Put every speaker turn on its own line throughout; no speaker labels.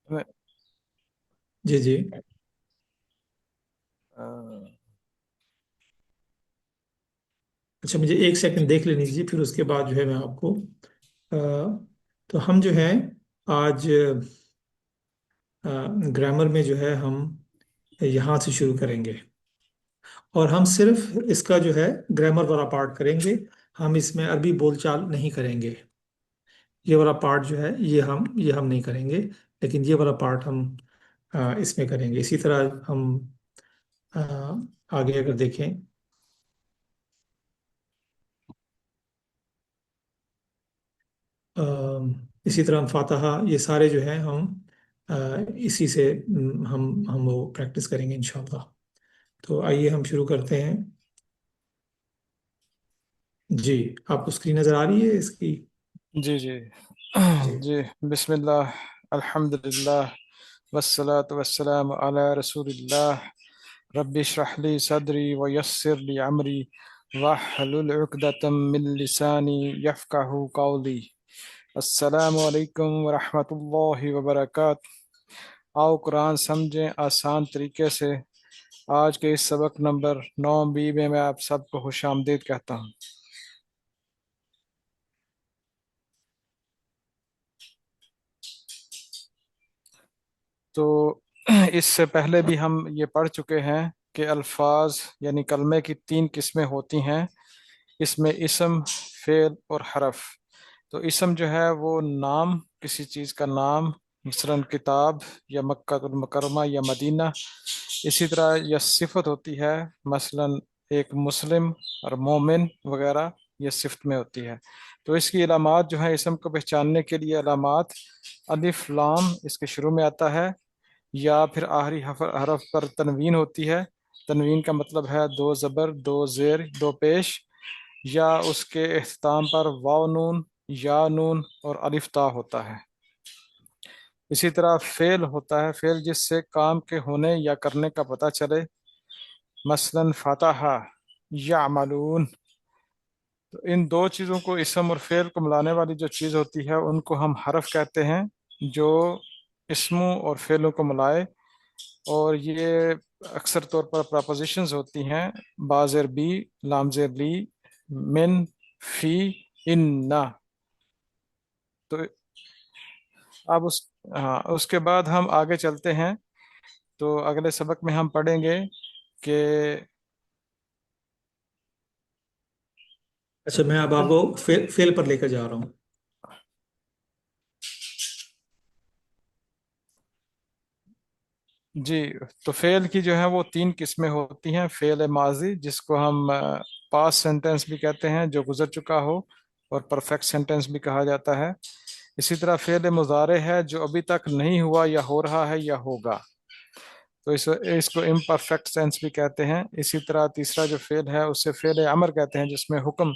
میں-
جی جی.
آ،
اچھا مجھے ایک سیکنڈ دیکھ لینے دیجیے، پھر اس کے بعد جو ہے میں آپ کو تو ہم جو ہے آج گرامر میں جو ہے ہم یہاں سے شروع کریں گے، اور ہم صرف اس کا جو ہے گرامر والا پارٹ کریں گے. ہم اس میں عربی بول چال نہیں کریں گے. یہ والا پارٹ جو ہے یہ ہم نہیں کریں گے، لیکن یہ والا پارٹ ہم اس میں کریں گے. اسی طرح ہم آ، آگے اگر دیکھیں اسی طرح ہم فاتحہ یہ سارے جو ہیں ہم آ، اسی سے ہم وہ پریکٹس کریں گے انشاءاللہ. تو آئیے ہم شروع کرتے ہیں. جی آپ کو اسکرین نظر آ رہی ہے اس کی؟
جی جی
جی
جی. بسم اللہ، الحمد للہ، والصلاة والسلام علی رسول اللہ. رب اشرح لی صدری ویسر لی عمری واحلل عقدۃ من لسانی یفقہوا قولی. السلام علیکم ورحمۃ اللہ وبرکاتہ. آؤ قرآن سمجھیں آسان طریقے سے. آج کے اس سبق نمبر 9B میں آپ سب کو خوش آمدید کہتا ہوں. تو اس سے پہلے بھی ہم یہ پڑھ چکے ہیں کہ الفاظ یعنی کلمے کی 3 قسمیں ہوتی ہیں. اس میں اسم، فعل اور حرف. تو اسم جو ہے وہ نام، کسی چیز کا نام، مثلا کتاب یا مکہ المکرمہ یا مدینہ. اسی طرح یہ صفت ہوتی ہے، مثلا ایک مسلم اور مومن وغیرہ، یہ صفت میں ہوتی ہے. تو اس کی علامات جو ہیں اسم کو پہچاننے کے لیے علامات، الف لام اس کے شروع میں آتا ہے، یا پھر آخری حرف پر تنوین ہوتی ہے. تنوین کا مطلب ہے 2 زبر 2 زیر 2 پیش، یا اس کے اختتام پر واو نون یا نون اور الف تا ہوتا ہے. اسی طرح فعل ہوتا ہے، فعل جس سے کام کے ہونے یا کرنے کا پتہ چلے، مثلا فتح یعملون. تو ان 2 چیزوں کو، اسم اور فعل کو ملانے والی جو چیز ہوتی ہے ان کو ہم حرف کہتے ہیں، جو اسموں اور فعلوں کو ملائے. اور یہ اکثر طور پر پراپوزیشنز ہوتی ہیں، با زیر بی، لام زیر لی، من، فی، ان. تو اب اس کے بعد ہم آگے چلتے ہیں. تو اگلے سبق میں ہم پڑھیں گے کہ
اچھا میں اب آپ کو فیل پر لے کر جا رہا ہوں.
جی. تو فعل کی جو ہے وہ 3 قسمیں ہوتی ہیں. فعل ماضی جس کو ہم پاسٹ سینٹینس بھی کہتے ہیں، جو گزر چکا ہو، اور پرفیکٹ سینٹینس بھی کہا جاتا ہے. اسی طرح فعل مضارع ہے جو ابھی تک نہیں ہوا یا ہو رہا ہے یا ہوگا، تو اس کو امپرفیکٹ سینس بھی کہتے ہیں. اسی طرح تیسرا جو فعل ہے اسے فعل امر کہتے ہیں، جس میں حکم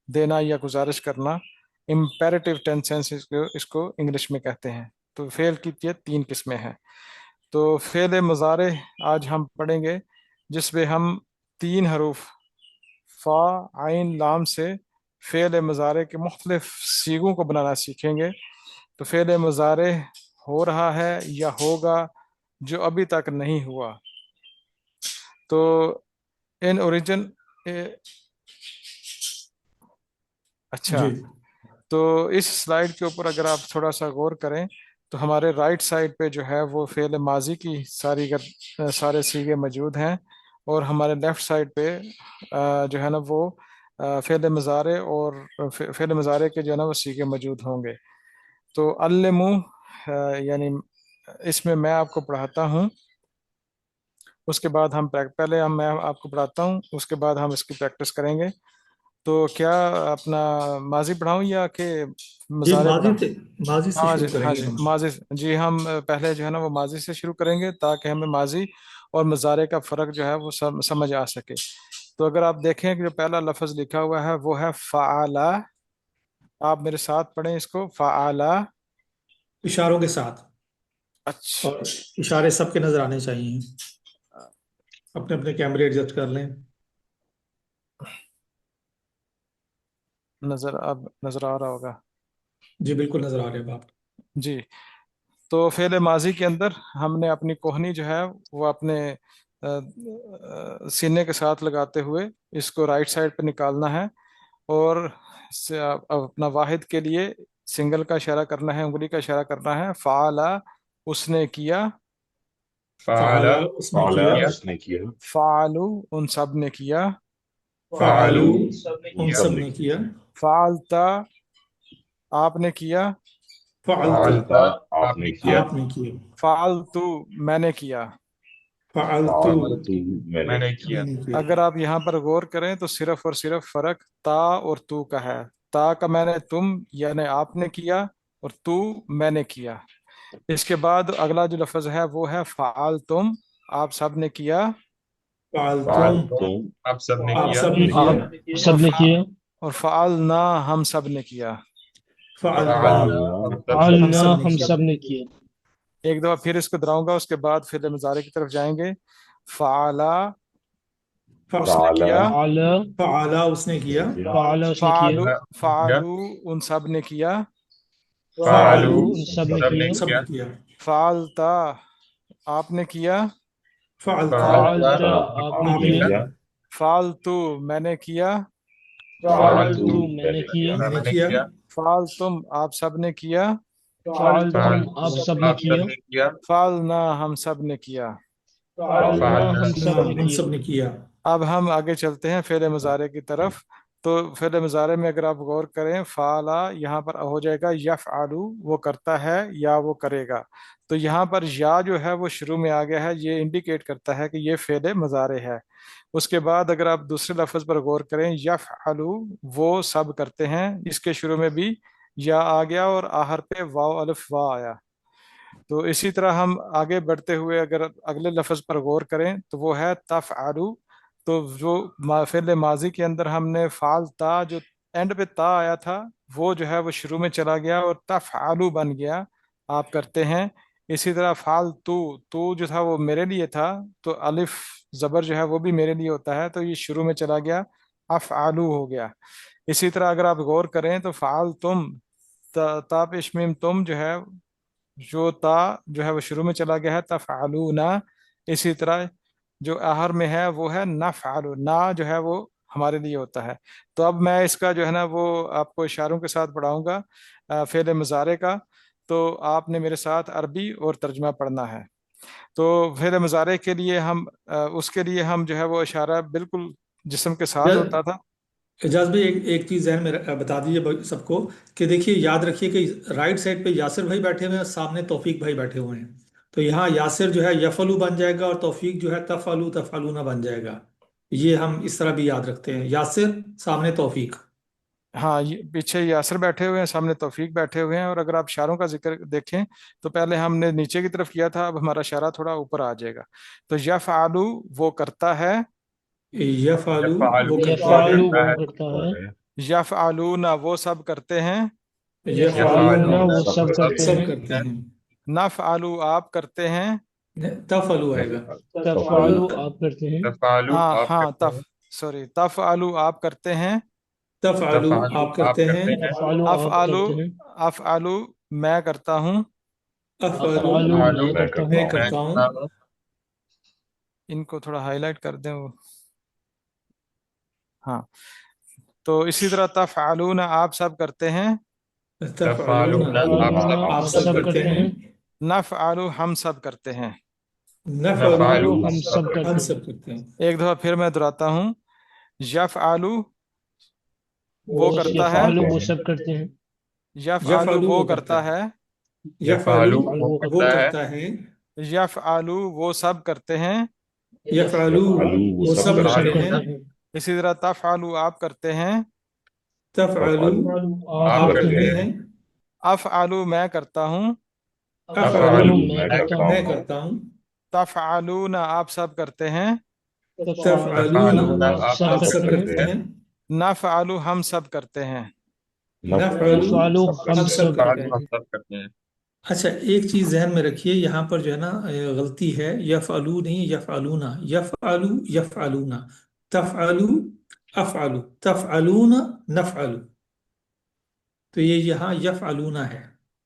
دینا یا گزارش کرنا. امپیریٹیو ٹینسنس اس کو انگلش میں کہتے ہیں. تو فعل کی یہ 3 قسمیں ہیں. تو فعل مضارع آج ہم پڑھیں گے، جس میں ہم 3 حروف فا عین لام سے فعل مضارع کے مختلف سیغوں کو بنانا سیکھیں گے. تو فعل مضارع ہو رہا ہے یا ہوگا جو ابھی تک نہیں ہوا. تو ان اوریجن اچھا.
جی
تو اس سلائیڈ کے اوپر اگر آپ تھوڑا سا غور کریں تو ہمارے رائٹ سائڈ پہ جو ہے وہ فعل ماضی کی سارے سیغے موجود ہیں، اور ہمارے لیفٹ سائڈ پہ جو ہے نا وہ فعل مضارع اور فعل مضارع کے جو ہے نا وہ سیغے موجود ہوں گے. تو علمو یعنی اس میں آپ کو پڑھاتا ہوں، اس کے بعد پہلے میں آپ کو پڑھاتا ہوں، اس کے بعد ہم اس کی پریکٹس کریں گے. تو کیا اپنا ماضی پڑھاؤں یا کہ
جی
مضارع پڑھاؤں؟
ماضی سے
ہاں جی،
شروع کریں
ہاں
گے
جی،
ہم.
ماضی. جی ہم پہلے جو ہے نا وہ ماضی سے شروع کریں گے تاکہ ہمیں ماضی اور مضارع کا فرق جو ہے وہ سمجھ آ سکے. تو اگر آپ دیکھیں کہ جو پہلا لفظ لکھا ہوا ہے وہ ہے فعلا. آپ میرے ساتھ پڑھیں اس کو، فعلا.
اشاروں کے ساتھ،
اچھا.
اور اشارے سب کے نظر آنے چاہیے. اپنے اپنے کیمرے ایڈجسٹ کر لیں.
اب نظر آ رہا ہوگا.
جی بالکل نظر آ رہے ہیں آپ.
جی. تو فعل ماضی کے اندر ہم نے اپنی کوہنی جو ہے وہ اپنے سینے کے ساتھ لگاتے ہوئے اس کو رائٹ سائڈ پہ نکالنا ہے، اور اپنا واحد کے لیے سنگل کا اشارہ کرنا ہے، انگلی کا اشارہ کرنا ہے. فعلا اس نے کیا،
فعلا اس نے
فعلا
کیا،
اس نے کیا،
فعلو ان سب نے کیا،
فعلو
فعلو
ان
سب
سب
نے
نے
کیا،
کیا،
فعلتا آپ نے کیا،
فعلتا
فعلتا آپ نے کیا،
آپ نے کیا،
فعلتو میں نے کیا.
فعلتو
فعلتو میں نے کیا.
میں نے کیا.
اگر آپ یہاں پر غور کریں تو صرف اور صرف فرق تا اور تو کا ہے. تا کا میں نے تم یعنی آپ نے کیا، اور تو میں نے کیا. اس کے بعد اگلا جو لفظ ہے وہ ہے فعال تم، آپ سب نے کیا.
فعلتم
فعلتم
آپ سب نے
آپ
کیا.
سب نے کیا،
اور
سب نے کیا.
اور فعلنا ہم سب نے کیا.
فعلنا
فعلنا
فعلنا
ہم سب نے
ہم
فعلنا
سب نے
ہم
کیا.
سب نے کیا.
ایک دفعہ پھر اس کو دہراؤں گا، اس کے بعد پھر مضارع کی طرف جائیں گے. فعلا اس نے
فعلا
کیا،
فعلا
فعلا اس نے کیا،
فعلا اس نے کیا.
فعلو
کیا.
فعلو ان سب نے کیا.
فعلو
فعلو
فعلو ان سب نے
سب
کیا.
نے
سب
کیا.
نے کیا،
فعلتا آپ نے کیا.
فعلتا
فعلتا
فعلتا آپ نے
آپ نے
کیا.
کیا،
فعلتو میں نے کیا.
فعلتو
فعلتو میں
میں
نے
نے
کیا.
کیا،
میں نے
میں نے
کیا،
کیا.
فعلتم آپ سب نے کیا.
فعلتم آپ
فعلتم
سب نے
آپ
کیا.
سب نے کیا.
فعلنا ہم سب نے کیا.
فعلنا
فعلنا
ہم سب نے
ہم
کیا.
سب نے کیا.
اب ہم آگے چلتے ہیں فعل مضارع کی طرف. تو فعل مضارع میں اگر آپ غور کریں، فعلا یہاں پر ہو جائے گا یفعلو، وہ کرتا ہے یا وہ کرے گا. تو یہاں پر یا جو ہے وہ شروع میں آ گیا ہے، یہ انڈیکیٹ کرتا ہے کہ یہ فعل مضارع ہے. اس کے بعد اگر آپ دوسرے لفظ پر غور کریں، یفعلو وہ سب کرتے ہیں، اس کے شروع میں بھی یا آ گیا اور آخر پہ واو الف وا آیا. تو اسی طرح ہم آگے بڑھتے ہوئے اگر اگلے لفظ پر غور کریں تو وہ ہے تفعلو. تو جو فعل ماضی کے اندر ہم نے فعل تا جو اینڈ پہ تا آیا تھا وہ جو ہے وہ شروع میں چلا گیا اور تفعلو بن گیا، آپ کرتے ہیں. اسی طرح فعل تو جو تھا وہ میرے لیے تھا، تو الف زبر جو ہے وہ بھی میرے لیے ہوتا ہے، تو یہ شروع میں چلا گیا، افعلو ہو گیا. اسی طرح اگر آپ غور کریں تو فعل تم، تا پیش میم تم جو ہے، جو تا جو ہے وہ شروع میں چلا گیا ہے تفعلونا. اسی طرح جو آخر میں ہے وہ ہے نفعلو، نا جو ہے وہ ہمارے لیے ہوتا ہے. تو اب میں اس کا جو ہے نا وہ آپ کو اشاروں کے ساتھ پڑھاؤں گا فعل مضارع کا. تو آپ نے میرے ساتھ عربی اور ترجمہ پڑھنا ہے. تو فعل مضارع کے لیے ہم اس کے لیے ہم جو ہے وہ اشارہ بالکل جسم کے ساتھ ہوتا تھا.
اعجاز بھائی ایک چیز ذہن میں بتا دیجیے سب کو کہ دیکھیے یاد رکھیے کہ رائٹ سائڈ پہ یاسر بھائی بیٹھے ہوئے ہیں، سامنے توفیق بھائی بیٹھے ہوئے ہیں. تو یہاں یاسر جو ہے یفلو بن جائے گا اور توفیق جو ہے تفعلو تفعلونا بن جائے گا. یہ ہم اس طرح بھی یاد رکھتے ہیں، یاسر سامنے توفیق.
ہاں پیچھے یاسر بیٹھے ہوئے ہیں، سامنے توفیق بیٹھے ہوئے ہیں. اور اگر آپ اشاروں کا ذکر دیکھیں تو پہلے ہم نے نیچے کی طرف کیا تھا، اب ہمارا اشارہ تھوڑا اوپر آ جائے گا. تو یفعلو وہ کرتا ہے،
یفعلو
یفعلو
وہ کرتا
وہ
ہے،
یفعلو
کرتا
وہ
ہے.
کرتا
کرتا
ہے.
ہے،
یفعلون وہ سب کرتے ہیں،
یفعلون
یفعلون
یفعلون
وہ
سب
سب
کرتے
کرتے
ہیں،
سب
ہیں.
کرتے ہیں.
نفعلو آپ کرتے ہیں.
تفعلو آئے گا.
تفعلو آپ کرتے ہیں.
تفعلو
ہاں
آپ
ہاں
کرتے ہیں.
سوری تفعلو آپ کرتے ہیں.
تفعلو
تفعلو
آپ
آپ
کرتے ہیں.
کرتے ہیں.
افعلو آپ
افعلو
کرتے ہیں.
افعلو میں کرتا ہوں.
افعلو
افعلو
افعلو
میں
میں
کرتا
کرتا
ہوں.
میں
ہوں.
میں
کرتا ہوں.
کرتا ہوں.
ان کو تھوڑا ہائی لائٹ کر دیں وہ. ہاں تو اسی طرح تفعلون آپ سب کرتے ہیں.
تفعلون
تفعلون آپ
تفعلون
سب
آپ
آپ
سب
کرتے
سب
ہیں.
کرتے
کرتے
ہیں.
ہیں.
نفعلو ہم سب کرتے ہیں.
نفعلو
نفعلو
تفعلو
ہم
ہم
سب
سب
ہم
کرتے
کرتے
ہیں.
سب کرتے ہیں.
ایک دفعہ پھر میں دہراتا ہوں، یفعلو وہ
وہ
کرتا ہے،
یفعلو
کرتے
وہ
ہیں،
سب کرتے ہیں.
یفعلو
یفعلو
وہ
وہ کرتا
کرتا
ہے.
ہے،
ہیں.
یفعلو
یفعلو
یفعلو
وہ
وہ
وہ
کرتا
کرتا ہے.
ہے.
کرتا ہے.
یفعلو وہ سب کرتے ہیں.
یفعلو
یفعلو وہ
وہ
سب
سب
وہ
کرتے
سب
کرتے
تفعلو
ہیں.
ہیں،
کرتے ہیں.
اسی طرح تفعلو آپ کرتے ہیں.
تفعلو
تفعلو
آپ
آپ
آپ
کرتے
کرتے
کرتے
کرتے
ہیں.
ہیں،
ہیں.
ہیں.
افعلو میں کرتا ہوں.
افعلو
افعلو
افعلو
میں
میں
میں
کرتا
کرتا
ہوں.
میں
کرتا
ہوں،
ہوں.
کرتا ہوں.
تفعلون آپ سب کرتے ہیں.
تفعلون
تفعلون
تفعلون
آپ
آپ
سب
آپ
سب
سب
کرتے ہیں.
کرتے
کرتے
ہیں.
ہیں.
نفعلو ہم سب کرتے ہیں.
نفعلو
نفعلو
سب
ہم
ہم
کرتے ہیں.
سب
سب
کرتے
کرتے
تفعلو
ہیں.
ہم
ہیں.
سب کرتے ہیں.
اچھا ایک چیز ذہن میں رکھیے یہاں پر جو ہے نا غلطی ہے، یفعلو نہیں یفعلونا، یفعلو یفعلونا، تفعلو افعلو، تفعلون نفعلو. تو یہ یہاں یفعلونا ہے،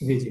جی جی،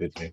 کرتے ہیں۔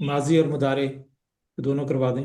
ماضی اور مضارع دونوں کروا دیں۔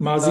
ماضی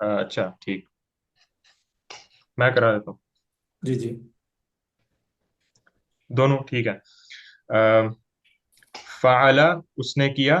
اچھا ٹھیک، میں کرا دیتا ہوں
جی جی،
دونوں، ٹھیک ہے۔ فعل اس نے کیا،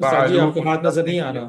استاد جی
فعلو
آپ کا ہاتھ نظر نہیں آ رہا،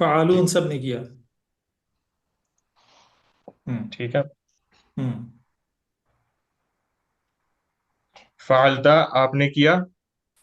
فعلو ان سب نے کیا۔ ہوں
ٹھیک ہے۔
ہوں،
فعلتا آپ نے کیا،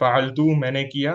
فعلتو میں نے کیا،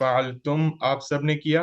فعلتم آپ سب نے کیا،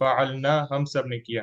فعلنا ہم سب نے کیا۔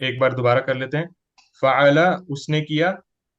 ایک بار دوبارہ کر لیتے ہیں۔ فعل اس نے کیا،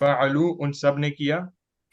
فعلو ان سب نے کیا،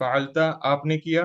فعلتا آپ نے کیا،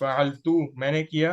فعلتو میں نے کیا،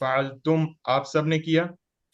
فعلتم آپ سب نے کیا،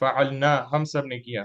فعلنا ہم سب نے کیا۔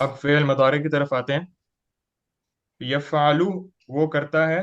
اب فعل مضارع کی طرف آتے ہیں۔ یفعلو وہ کرتا ہے،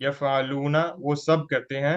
یفعلون وہ سب کرتے ہیں،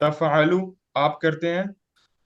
تفعلو آپ کرتے ہیں،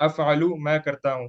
افعلو میں کرتا ہوں،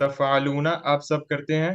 تفعلون آپ سب کرتے ہیں،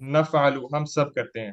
نفعلو ہم سب کرتے ہیں۔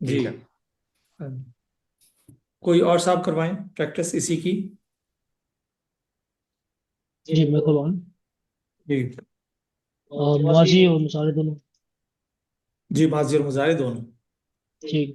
جی،
ٹھیک ہے۔
کوئی اور صاحب کروائیں پریکٹس اسی کی؟
جی میں قرآن
جی
ماضی اور مصالح دونوں،
جی، ماضی اور مضارع دونوں۔
ٹھیک۔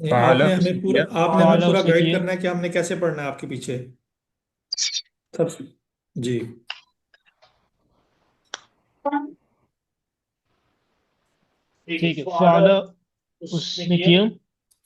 فعل
آپ نے
اس
ہمیں
نے
پورا
کیا،
آپ نے
فعل
ہمیں پورا
اس نے
گائیڈ
کیا،
کرنا ہے کہ ہم نے کیسے پڑھنا ہے آپ کے پیچھے سب سے۔ جی
ٹھیک ہے۔ فعل اس نے کیا،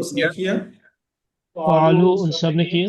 اس نے کیا،
فعلو ان سب نے کیا،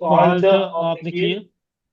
فعلت آپ نے کیا،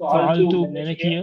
فعلتو میں نے کیا،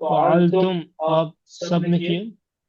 فعلتم آپ سب نے کیا،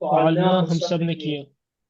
فعلنا ہم سب نے کیا۔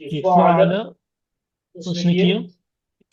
یہ فعل اس نے کیا،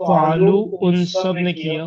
فعلو ان سب نے کیا،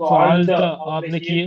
فعلت آپ نے کیا،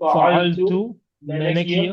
فعلتو میں نے کیا،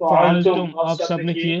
فعلتم آپ سب نے کیا،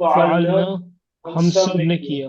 فعلنا ہم سب نے کیا۔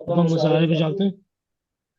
اب ہم مظاہرے پہ چلتے ہیں۔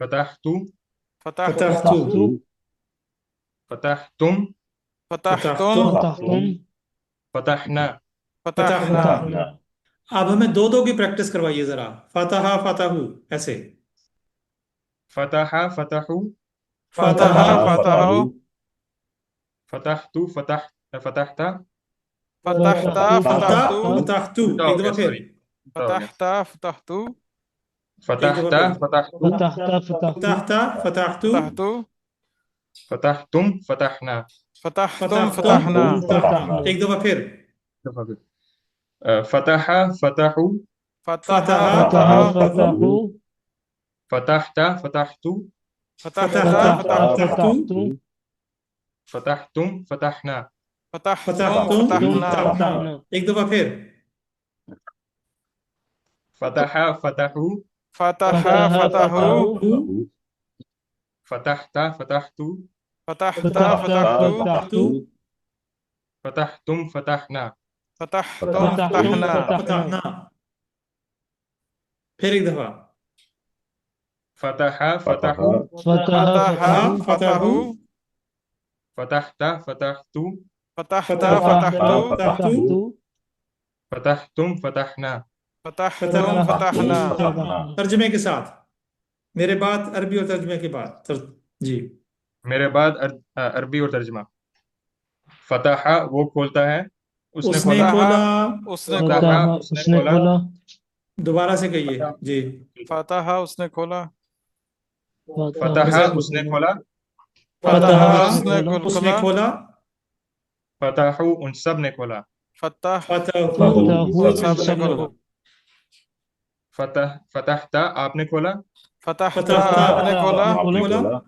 فتحتو
فتحت
فتحتو
فتحتم
فتحتم
فتحتم
فتحنا
فتحنا
فتحنا اب ہمیں دو دو کی پریکٹس کروائیے ذرا فتح فتحو ایسے
فتح فتحو
فتح
فتح
فتحو
فتحتو فتحت
فتحت فتحتو
فتحتو
الٹا ہو
ایک
گیا
دفعہ پھر
سوری الٹا ہو گیا
فتحت فتحتو
ایک دفعہ
فتحت
پھر
فتحتو
فتحت فتحتو
فتحت فتحتو
فتحتو
فتحتم فتحنا
فتحتم
فتحتم
فتحنا
فتحنا ایک دفعہ پھر
فتح فتحو
فتح
فتح
فتحو
فتحو
فتحت فتحتو
فتحت
فتح
فتحتو
فتحتو
فتحتم فتحنا
فتحتم
فتحتم
فتحنا
فتحنا ایک دفعہ پھر
فتح فتحو
فتح
فتح
فتحو
فتحو
فتحت فتحتو
فتحت
فتحت
فتحتو
فتحتو
فتحتم فتحنا
فتحتم
فتحتم
فتحنا
فتحنا پھر ایک دفعہ
فتح فتحو
فتح
فتح
فتحو
فتحو
فتحت فتحتو
فتحت
فتح
فتحتو
فتحتو
فتحتم فتحنا
فتحتم
فتحتم
فتحنا
فتحنا
ترجمے کے ساتھ میرے بعد عربی اور ترجمے کے بعد جی
میرے بعد عربی اور ترجمہ فتح وہ کھولتا ہے اس نے
اس نے
کھولا
کھولا
اس نے
فتح
کھولا
اس نے کھولا
دوبارہ سے کہیے جی
فتح اس نے کھولا
فتح اس نے کھولا
فتح
فتح
اس نے
اس نے
کھولا
کھولا
فتحو ان سب نے کھولا
فتح
فتحو
فتحو
ان
ان
سب
سب
نے
نے
کھولا
کھولا
فتحت آپ نے کھولا
فتحت
فتحت
آپ نے کھولا
کھولا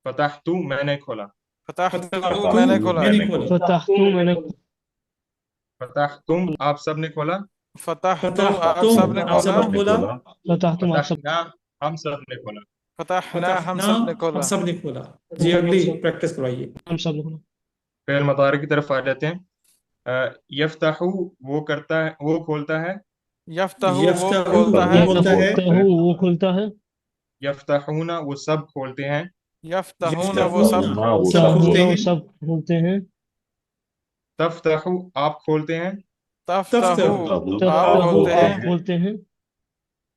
فتحتو میں نے کھولا
فتحت
فتحتو
میں نے کھولا
میں نے کھولا
فتحتو میں نے
فتحتم آپ سب نے کھولا
فتحتم آپ
فتحتم
سب نے
آپ سب
کھولا
نے کھولا
فتحتم آپ سب
فتحنا ہم سب نے کھولا
فتحنا ہم
فتحنا
سب نے
ہم
کھولا
سب نے کھولا جی اگلی پریکٹس کروائیے
ہم سب نے کھولا
فعل مضارع کی طرف آ جاتے ہیں یفتحو وہ کرتا ہے وہ کھولتا ہے
یفتح وہ
یفتحو
کھولتا
وہ
ہے
کھولتا ہے
یفتحو وہ کھولتا ہے
یفتحون وہ سب کھولتے ہیں
یفتحون وہ سب
وہ سب کھولتے
وہ
ہیں
سب کھولتے ہیں
تفتحو آپ کھولتے ہیں
تفتح
تفتحو
آپ
آپ
تفتحو
کھولتے
کھولتے
آپ
ہیں
ہیں
کھولتے ہیں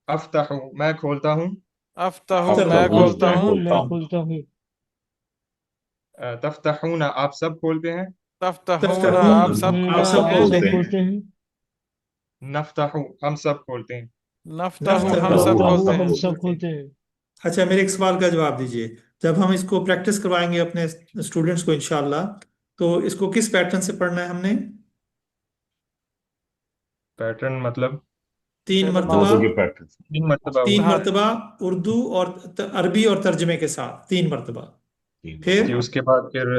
افتحو میں کھولتا ہوں
افتح
افتح
میں کھولتا
افتحو
ہوں
میں کھولتا ہوں
تفتحون آپ سب کھولتے ہیں
تفتحون
تفتحون
آپ سب
آپ سب
کھولتے ہیں
کھولتے ہیں
کھولتے ہیں
نفتحو ہم سب کھولتے ہیں
نفتح ہم
نفتحو
سب
نفتحو
کھولتے
ہم
ہیں
سب کھولتے ہیں
اچھا میرے ایک سوال کا جواب دیجئے جب ہم اس کو پریکٹس کروائیں گے اپنے اسٹوڈنٹس کو انشاءاللہ تو اس کو کس پیٹرن سے پڑھنا ہے ہم نے
پیٹرن مطلب
تین
اردو کے
مرتبہ
پیٹرن
تین مرتبہ
تین
ہاں
مرتبہ اردو اور عربی اور ترجمے کے ساتھ تین مرتبہ پھر
جی اس کے بعد پھر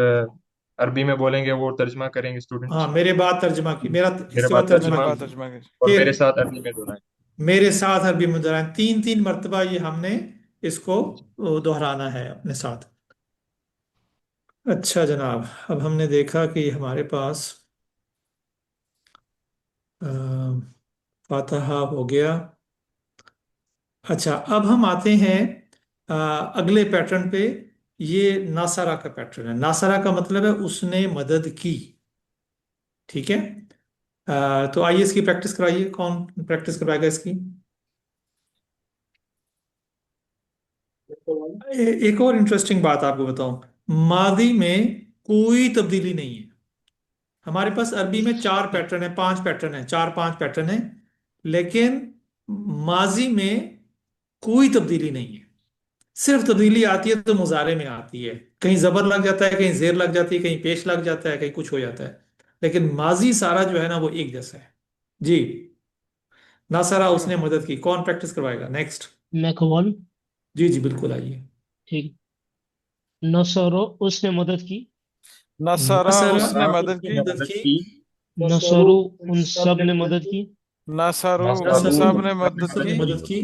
عربی میں بولیں گے وہ ترجمہ کریں گے
ہاں
اسٹوڈنٹس
میرے بعد ترجمہ کی میرا اس
میرے
کے
بعد
بعد
میرے
ترجمہ
بعد
کیجیے
ترجمہ کیجیے
اور
پھر
میرے ساتھ عربی میں دونائیں
میرے ساتھ عربی میں دہرائیں تین تین مرتبہ یہ ہم نے اس کو دہرانا ہے اپنے ساتھ اچھا جناب اب ہم نے دیکھا کہ ہمارے پاس فاتحہ ہو گیا اچھا اب ہم آتے ہیں اگلے پیٹرن پہ یہ ناصرہ کا پیٹرن ہے ناصرہ کا مطلب ہے اس نے مدد کی ٹھیک ہے تو آئیے اس کی پریکٹس کرائیے کون پریکٹس کروائے گا اس کی ایک اور انٹرسٹنگ بات آپ کو بتاؤں ماضی میں کوئی تبدیلی نہیں ہے ہمارے پاس عربی میں چار پیٹرن ہیں پانچ پیٹرن ہیں چار پانچ پیٹرن ہیں لیکن ماضی میں کوئی تبدیلی نہیں ہے صرف تبدیلی آتی ہے تو مضارع میں آتی ہے کہیں زبر لگ جاتا ہے کہیں زیر لگ جاتی ہے کہیں پیش لگ جاتا ہے کہیں کچھ ہو جاتا ہے لیکن ماضی سارا جو ہے نا وہ ایک جیسا ہے جی ناصرہ اس نے مدد کی کون پریکٹس کروائے گا نیکسٹ
میں کھول
جی جی بالکل آئیے
ٹھیک نصرو اس نے مدد کی
نصرہ
نصرہ
اس نے
اس
مدد
نے
کی
مدد کی
نصرو ان سب نے مدد کی
نصرو ان
نصرہ
سب نے
ان
مدد
سب نے
کی
مدد کی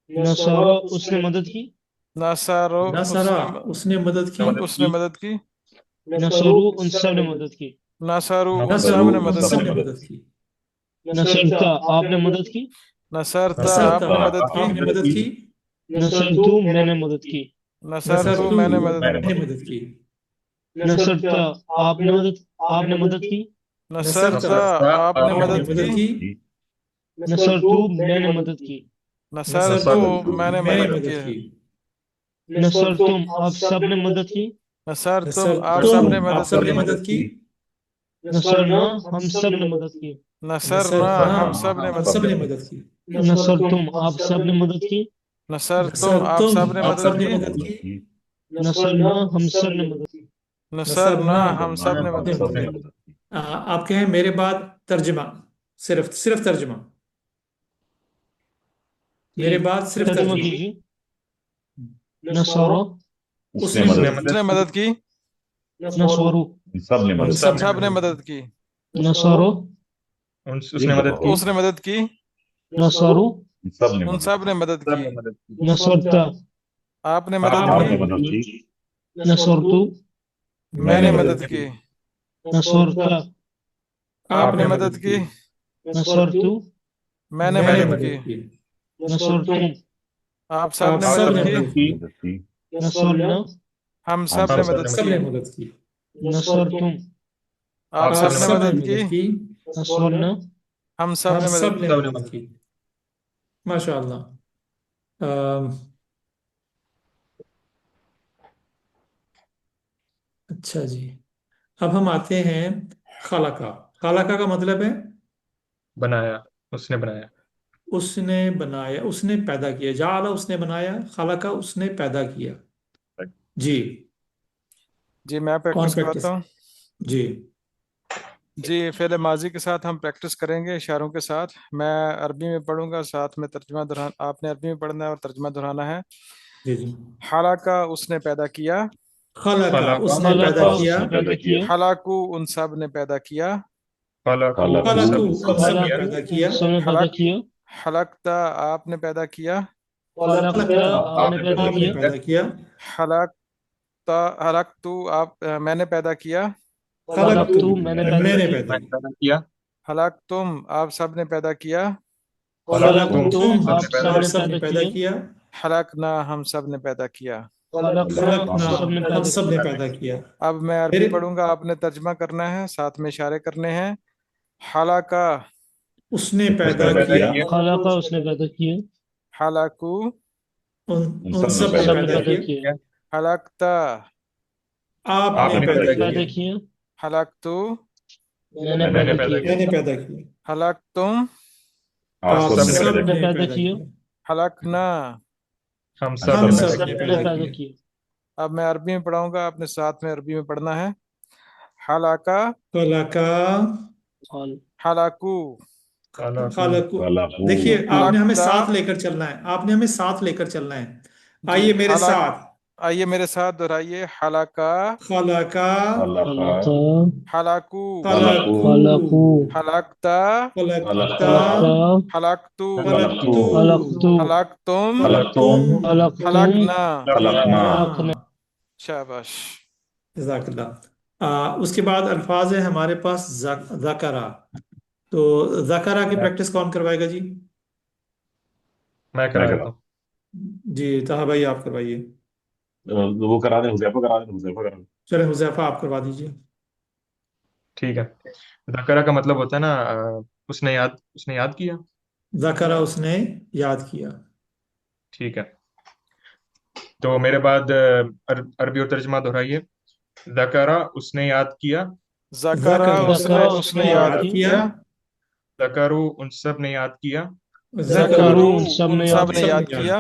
نصرو اس نے مدد کی
نصرو
نصرہ اس نے مدد کی
اس نے مدد کی
نصرو ان سب نے مدد کی
نصرو ان
نصرہ
سب نے
ان
مدد
سب
کی
نے مدد کی
نصرتا آپ نے مدد کی
نصرتا
نصرتا
آپ نے مدد کی
آپ نے مدد کی
نصرتو میں نے مدد کی،
نصرتو میں نے مدد
میں
کی،
نے مدد کی،
نصرتا آپ نے مدد کی،
نصرتا آپ نے
آپ نے
مدد
مدد
کی،
کی،
نصرتو میں نے مدد کی،
نصرتو میں نے
میں نے
مدد
مدد
کی،
کی،
نصرتم آپ سب نے مدد کی،
نصرتم آپ
تم
سب نے
آپ
مدد
سب نے
کی،
مدد کی،
نصرنا ہم سب نے مدد کی،
نصرنا ہم سب نے
ہم
مدد
سب
کی،
نے مدد کی،
نصرتم آپ سب نے مدد کی،
نصرتم آپ سب نے
آپ
مدد
سب نے
کی،
مدد کی،
نصرنا ہم سب نے مدد کی،
نصرنا ہم سب نے
ہم
مدد
سب
کی۔
نے مدد کی۔ آپ کہیں میرے بعد ترجمہ، صرف ترجمہ، میرے بعد صرف
ترجمہ
ترجمہ۔
کیجیے۔ نصارہ
اس نے
اس
مدد
نے مدد کی،
نصارو
سب نے مدد
سب نے مدد کی،
نصارو
اس نے مدد کی،
اس نے مدد کی،
نصارو
سب نے
ان
مدد
سب نے مدد
سب
کی،
نے مدد کی،
نصرتا
آپ نے مدد
آپ نے
کی،
مدد کی،
نصرتو
میں نے مدد کی،
نصرتا
آپ نے مدد کی،
نصرتو
میں نے
میں نے
مدد کی،
مدد کی،
نصرتم
آپ سب
آپ
نے
سب
مدد
نے
کی،
مدد کی،
مدد کی،
نصرنا
ہم سب نے مدد
سب
کی،
نے مدد کی،
نصرتم
آپ
آپ
سب نے
سب نے
مدد کی،
مدد کی،
نصرنا
ہم سب
ہم
نے
سب
مدد
نے
کی۔
مدد کی۔ ماشاء اللہ۔ اچھا جی، اب ہم آتے ہیں خالقہ۔ خالقہ کا مطلب ہے
بنایا، اس نے بنایا،
اس نے بنایا، اس نے پیدا کیا، جعل اس نے بنایا، خالقہ اس نے پیدا کیا۔ جی،
جی میں
کون
پریکٹس
پریکٹس؟
کراتا ہوں۔
جی
جی فعل ماضی کے ساتھ ہم پریکٹس کریں گے اشاروں کے ساتھ۔ میں عربی میں پڑھوں گا، ساتھ میں ترجمہ دہران، آپ نے عربی میں پڑھنا ہے اور ترجمہ دہرانا ہے۔
جی جی۔
حالانکہ اس نے پیدا کیا،
خالقہ اس نے
خلق
پیدا
اس
کیا،
نے پیدا کیا،
حلاکو ان سب نے پیدا کیا،
خلقو
خالقہ
سب
ان
نے
سب نے
کیا،
پیدا کیا،
سب نے پیدا کیا،
حلقتا آپ نے پیدا کیا،
خلقتا آپ نے پیدا
آپ نے
کیا،
پیدا کیا،
حلقتا حلقتو آپ میں نے پیدا کیا،
خلقتو میں نے
میں
پیدا
نے
کیا،
پیدا
میں نے
کیا،
پیدا کیا،
حلقتم آپ سب نے پیدا کیا،
خلقتم
خلقتم
سب
آپ
نے
سب
پیدا
نے
سب نے
پیدا
پیدا
کیا،
کیا،
حلقنا ہم سب نے پیدا کیا۔
خلقنا
خلقنا
سب نے
ہم
پیدا
سب نے
کیا۔
پیدا کیا۔
اب میں عربی پڑھوں گا، آپ نے ترجمہ کرنا ہے، ساتھ میں اشارے کرنے ہیں۔ حلقہ
اس نے پیدا کیا،
خلقہ اس نے پیدا کیا،
حلقو
ان سب نے
سب نے
پیدا
پیدا
کیا،
کیا،
حلقتا
آپ
آپ
نے
نے
پیدا
پیدا
کیا،
پیدا کیا،
حلقتو
میں نے
میں نے
پیدا
پیدا
کیا،
میں نے پیدا کیا،
حلقتم
آپ
سب نے
سب
پیدا
نے
پیدا
پیدا
کیا،
کیا،
حلقنا
ہم سب
ہم
نے
سب
پیدا
نے
سب
کیا،
نے
پیدا
پیدا
کیا۔
کیا،
اب میں عربی میں پڑھاؤں گا، آپ نے ساتھ میں عربی میں پڑھنا ہے۔ حلقہ
خلقہ
خال
حلقو
خلقو
خالقو۔ دیکھیے آپ نے ہمیں
حلقتا
ساتھ لے کر چلنا ہے، آپ نے ہمیں ساتھ لے کر چلنا ہے۔ آئیے میرے
حلق
ساتھ،
آئیے میرے ساتھ دہرائیے۔ حلقہ
خلقہ
خلقہ
حلقو
خلقو
خلقو
حلقتا
خلقتا
خلقتا
حلقتو
خلقتو
خلقتو
حلقتم
خلقتم
خلقتم
حلقنا۔
خلقنا۔
شاباش۔
جزاک اللہ۔ اس کے بعد الفاظ ہیں ہمارے پاس ذکرہ۔ تو ذکرہ کی پریکٹس کون کروائے گا جی؟
میں کرا دیتا ہوں۔
جی طه بھائی آپ کروائیے۔
وہ کرا دیں، حذیفہ کرا دیں، حذیفہ کرا دیں۔
چلے حذیفہ آپ کروا دیجیے۔
ٹھیک ہے، ذکرہ کا مطلب ہوتا ہے نا اس نے یاد کیا۔
ذکرہ اس نے یاد کیا۔
ٹھیک ہے، تو میرے بعد عربی اور ترجمہ دہرائیے۔ ذکرہ اس نے یاد کیا،
ذکرہ اس نے یاد کیا،
ذکرو ان سب نے یاد کیا،
ذکرو
ذکرو
ان سب
ان
نے
سب
یاد
نے یاد کیا،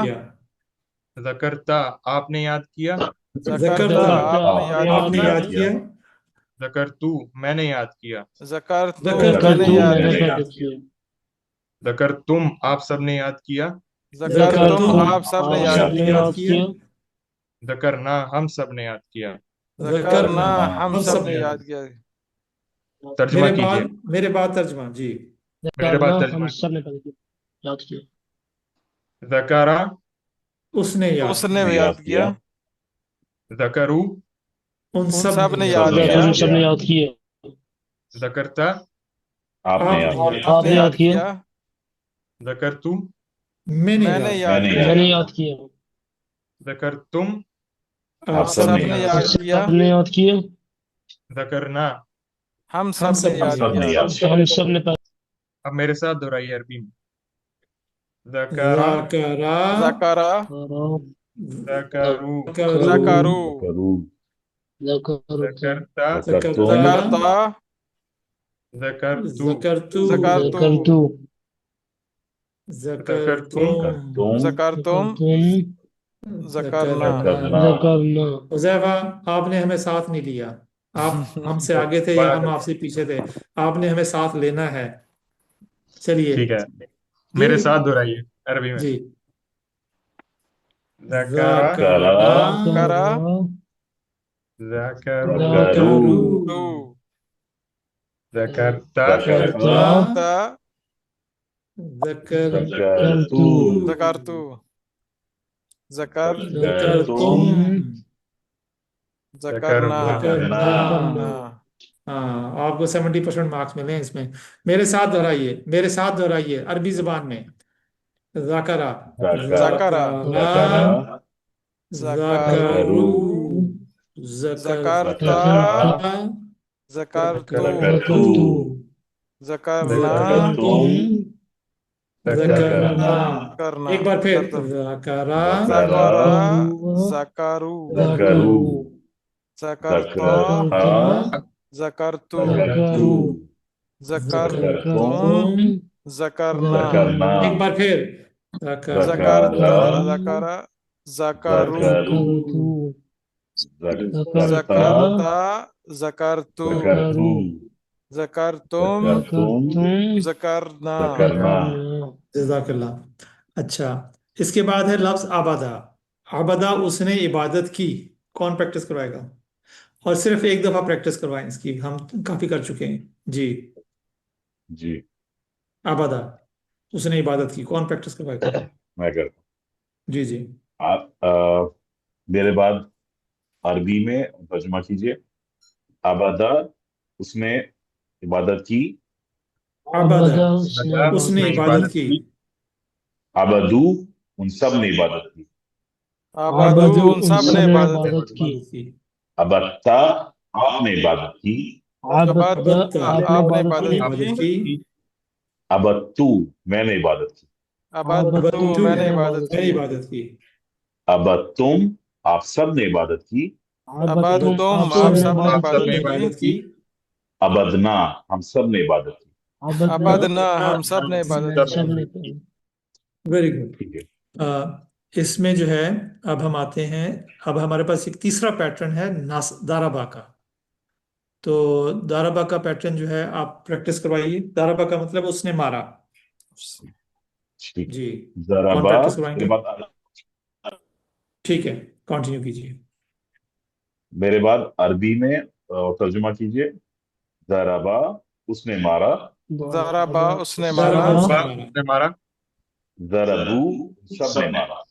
ذکرتا آپ نے یاد کیا،
ذکرتا آپ نے
آپ نے
یاد
یاد
کیا،
کیا،
ذکرتو میں نے یاد کیا،
ذکرتو میں
ذکرتو
نے
میں
یاد
نے
کیا،
پیدا کیا،
ذکرتم آپ سب نے یاد کیا،
ذکرتم
ذکرتم
آپ سب نے
آپ
یاد
سب نے
کیا،
یاد کیا،
ذکرنا ہم سب نے یاد کیا۔
ذکرنا ہم سب نے یاد کیا۔
ترجمہ کیجیے،
میرے بعد ترجمہ جی۔
میرے بعد
ذکرنا
ترجمہ
ہم سب نے پیدا کیا، یاد کیا،
ذکرہ
اس نے یاد
اس
کیا،
نے یاد کیا،
ذکرو
ان
ان سب نے
یاد
یاد
کیا،
کیا،
ذکر سب نے یاد کیا،
ذکرتا
آپ نے
آپ
آپ
نے
نے
یاد
یاد کیا،
کیا،
ذکرتو
میں نے
میں نے
یاد
یاد
کیا۔
کیا،
میں نے یاد کیا،
ذکرتم
آپ
آپ
ہم
سب
سب
نے
سب
نے
نے
یاد
یاد
یاد
کیا،
کیا،
کیا،
سب نے یاد کیا،
ذکرنا
ہم
ہم
سب نے
سب نے
ہم
یاد
سب
یاد
نے
کیا،
یاد کیا،
ہم سب نے پڑھا۔
اب میرے ساتھ دہرائیے عربی میں. ذکرا
ذاکرہ،
ذکرہ،
ذکرو
ذکرو،
ذکروا،
ذکرتا
ذکرتم،
ذکرتا،
ذکرتو
ذکرتو،
ذکرتو،
ذکرتو،
ذکرتم
ذکرتم،
ذکرتم، ذکرنا.
ذکرنا.
ذکرنا،
حذیفہ، آپ نے ہمیں ساتھ نہیں لیا، آپ ہم سے آگے تھے یا ہم آپ سے پیچھے تھے، آپ نے ہمیں ساتھ لینا ہے. چلیے
ٹھیک ہے، میرے
یہ
ساتھ دہرائیے عربی میں.
جی.
ذکرا
ذکرہ،
کرا،
ذکرو
ذکرو،
تو،
ذکرتا
ذکرتا،
تا،
ذکرتو،
ذکرتو،
ذکرتو، ذکر،
ذکرتم،
ذکرنا.
ذکرنا
ذکرنا. ہاں، آپ کو 70% مارکس ملے ہیں اس میں. میرے ساتھ دہرائیے، میرے ساتھ دہرائیے عربی زبان میں. ذکرہ،
ذکرہ،
ذکرہ،
ذکرو،
ذکرو،
ذکرتا،
ذکرتا،
ذکرتو،
ذکرتو،
ذکرنا،
ذکرتم، ذکرنا.
کرنا.
ایک بار پھر،
ترتیب.
ذکرہ،
ذکرہ، ذکرو،
ذکروا،
ذکرتا،
ذکرتا،
ذکرتو،
ذکرتو،
ذکرتم،
ذکرتم،
ذکرنا.
ذکرنا،
ایک بار پھر،
ذکرتا،
ذکرتا،
ذکر، ذکرو،
ذکروا، ذکرتا،
ذکرتا، ذکرتو،
ذکرتو،
ذکرتم،
ذکرتم،
ذکرنا.
ذکرنا.
جزاک اللہ. اچھا، اس کے بعد ہے لفظ عبدہ. عبدہ، اس نے عبادت کی. کون پریکٹس کروائے گا؟ اور صرف ایک دفعہ پریکٹس کروائیں اس کی، ہم کافی کر چکے ہیں. جی،
جی
عبدہ، اس نے عبادت کی، کون پریکٹس کروائے گا؟
میں کرتا
جی جی.
ہوں. آپ میرے بعد عربی میں ترجمہ کیجیے. عبادہ، اس نے عبادت کی.
عبدہ،
بتا
اس نے عبادت کی.
عبدو، ان سب نے عبادت کی.
آبادو، ان سب نے عبادت
عبادت کی.
کی.
عبدتا، آپ نے عبادت کی.
عبادت،
عبدتا،
آپ نے
آپ نے
عبادت
آپ نے
کی.
عبادت
عبادت
کی.
کی.
عبدتو، میں نے عبادت کی.
عبدتو،
عبدتو،
میں نے عبادت
میں نے
کی.
عبادت کی.
عبدتم، آپ سب نے عبادت کی.
عبدتم،
آپ
آپ
سب نے
سب نے
آپ سب
عبادت
نے
کی.
عبادت کی.
عبدنا، ہم سب نے عبادت کی.
عبدنا، ہم سب نے عبادت
سب
کی.
سب نے کی.
Very good.
ٹھیک ہے.
اس میں جو ہے، اب ہم آتے ہیں، اب ہمارے پاس ایک تیسرا پیٹرن ہے دارابا کا. تو دارابا کا پیٹرن جو ہے آپ پریکٹس کروائیے. دارابا کا مطلب اس نے مارا.
ٹھیک.
جی، کون
ضربا،
پریکٹس کروائیں
میرے
گے؟
بعد
ٹھیک ہے، کنٹینیو کیجیے.
میرے بعد عربی میں ترجمہ کیجیے. ضربا، اس نے مارا.
ضربا، اس نے
ضربا،
مارا.
اس نے
باپ
مارا.
نے مارا.
ضربو، سب نے مارا.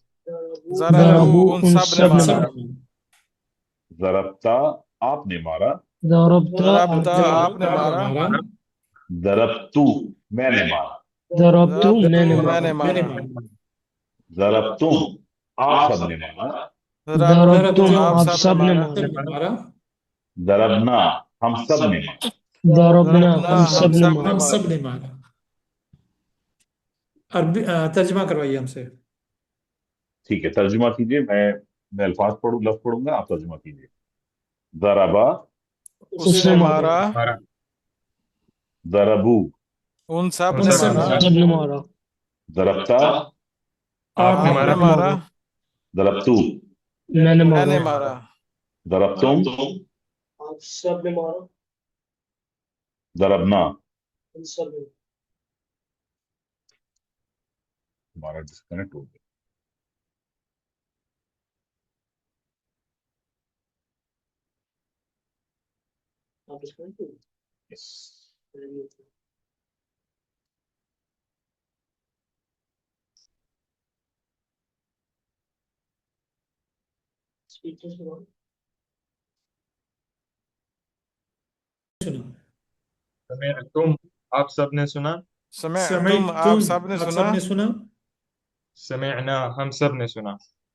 ضربو، ان سب نے
سب نے
مارا.
سب
مارا.
ضربتا، آپ نے مارا.
ضربتا،
ضربتا، آپ نے
آپ نے
مارا.
مارا.
ضربتو، میں نے مارا.
ضربتو، میں نے
ضربتو، میں
مارا.
نے
میں نے
مارا.
مارا.
ضربتم، آپ سب نے مارا.
ضربتم،
ضربتم،
آپ
آپ
سب نے
سب نے
مارا.
سب
مارا.
نے مارا.
ضربنا، ہم سب نے مارا.
ضربنا،
ضربنا،
ہم
ہم
سب نے
سب نے
مارا.
ہم
مارا.
سب نے مارا. عربی ترجمہ کروائیے ہم سے.
ٹھیک ہے، ترجمہ کیجیے. میں الفاظ پڑھوں، لفظ پڑھوں گا، آپ ترجمہ کیجیے. ضربا،
اس نے مارا.
مارا.
ضربو،
ان سب
ان
نے
ان
سب
سب
نے
مارا.
نے
سب نے مارا.
ضربتا،
آپ نے
آپ
مارا.
نے مارا.
ضربتو،
میں نے
میں نے
مارا.
مارا.
ضربتم،
آپ سب نے مارا.
ضربنا.
سب نے.
ہمارا ڈسکنیکٹ ہو گیا.
آپ اس کو
Yes.
تم، آپ سب نے سنا.
سمعتم، آپ
سمعتم،
سب نے
آپ
سنا.
سب نے سنا.
سمعنا، ہم سب نے سنا.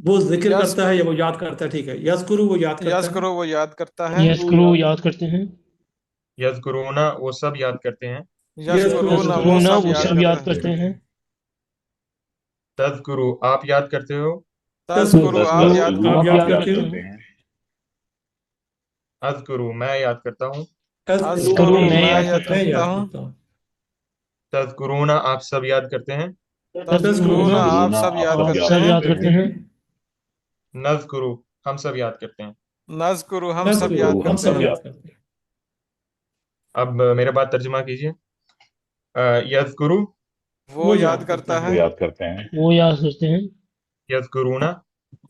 وہ ذکر
یس
کرتا ہے یا وہ یاد کرتا ہے؟ ٹھیک ہے، یذکرو وہ یاد کرتا
یس
ہے،
کرو وہ یاد کرتا ہے،
یذکرو یاد کرتے ہیں،
یذکرونا وہ سب یاد کرتے ہیں،
یس کرو نہ وہ
یذکرونا
سب
وہ
یاد
سب
کرتے
یاد
ہیں،
کرتے ہیں،
تذکرو آپ یاد کرتے ہو،
تذکرو آپ
تذکرو
یاد
آپ
آپ
کرتے
یاد
یاد
ہیں،
کرتے ہو،
کرتے ہیں،
اذکرو میں یاد کرتا ہوں،
اذکرو
اذکرو
میں
میں
یاد
یاد
کرتا
میں
ہوں،
کرتا
یاد
ہوں،
کرتا ہوں،
تذکرونا آپ سب یاد کرتے ہیں،
تذکرو
تذکرونا
نہ آپ
تذکرونا
سب
آپ
یاد
آپ
کرتے
سب
ہیں،
یاد کرتے ہیں،
نذکرو ہم سب یاد کرتے ہیں۔
نذکرو ہم سب
نذکرو
یاد
ہم
کرتے
سب
ہیں۔
یاد کرتے ہیں۔
اب میرے بات ترجمہ کیجیے۔ یذکرو
وہ یاد کرتا
وہ
ہے،
یاد کرتے ہیں،
وہ یاد کرتے ہیں،
یذکرونا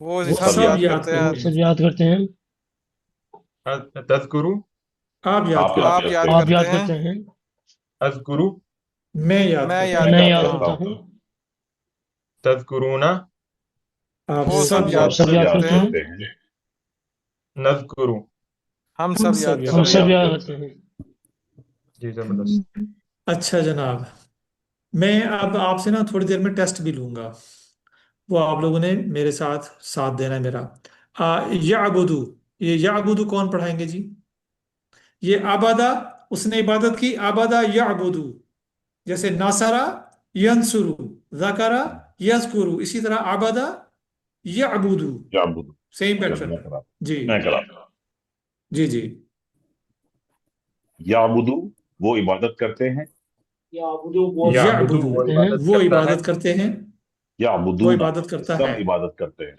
وہ
وہ
سب
سب
سب
یاد
یاد
یاد
کرتے
کرتے
ہیں،
وہ
کرتے
ہیں،
ہیں،
سب یاد کرتے ہیں،
تذکرو
آپ یاد
آپ
کرتے
یاد
آپ
ہیں،
یاد
کرتے
آپ
ہیں،
کرتے
یاد
ہیں،
کرتے ہیں،
اذکرو
میں یاد
میں
کرتا
یاد
ہوں،
میں
میں
یاد
یاد
کرتا ہوں،
کرتا
کرتا
ہوں،
ہوں،
تذکرونا
آپ
وہ
سب
سب
آپ
یاد
یاد
سب
سب
یاد
کرتے
یاد
کرتے
ہیں،
ہیں،
کرتے ہیں،
نذکرو
ہم
ہم
سب
سب
یاد
یاد
ہم
سب
کرتے
سب
ہیں۔
یاد
یاد
کرتے
کرتے
ہیں۔
ہیں۔
جی زبردست۔
اچھا جناب، میں اب آپ سے نا تھوڑی دیر میں ٹیسٹ بھی لوں گا، وہ آپ لوگوں نے میرے ساتھ ساتھ دینا ہے میرا۔ یعبدو، یہ یعبدو کون پڑھائیں گے جی؟ یہ آبادہ، اس نے عبادت کی، آبادہ یعبدو، جیسے ناصرہ ینصرو، ذکرہ یذکرو، اسی طرح آبادہ یعبدو،
یعبد،
سیم
چل
پیٹرن۔
میں کرا
جی
میں کرا
جی جی،
یعبدو وہ عبادت کرتے ہیں،
یعبدو
یعبدو
وہ عبادت
وہ
کرتا ہے،
عبادت کرتے ہیں، وہ
یعبدون
عبادت کرتا
سب
ہے،
عبادت کرتے ہیں،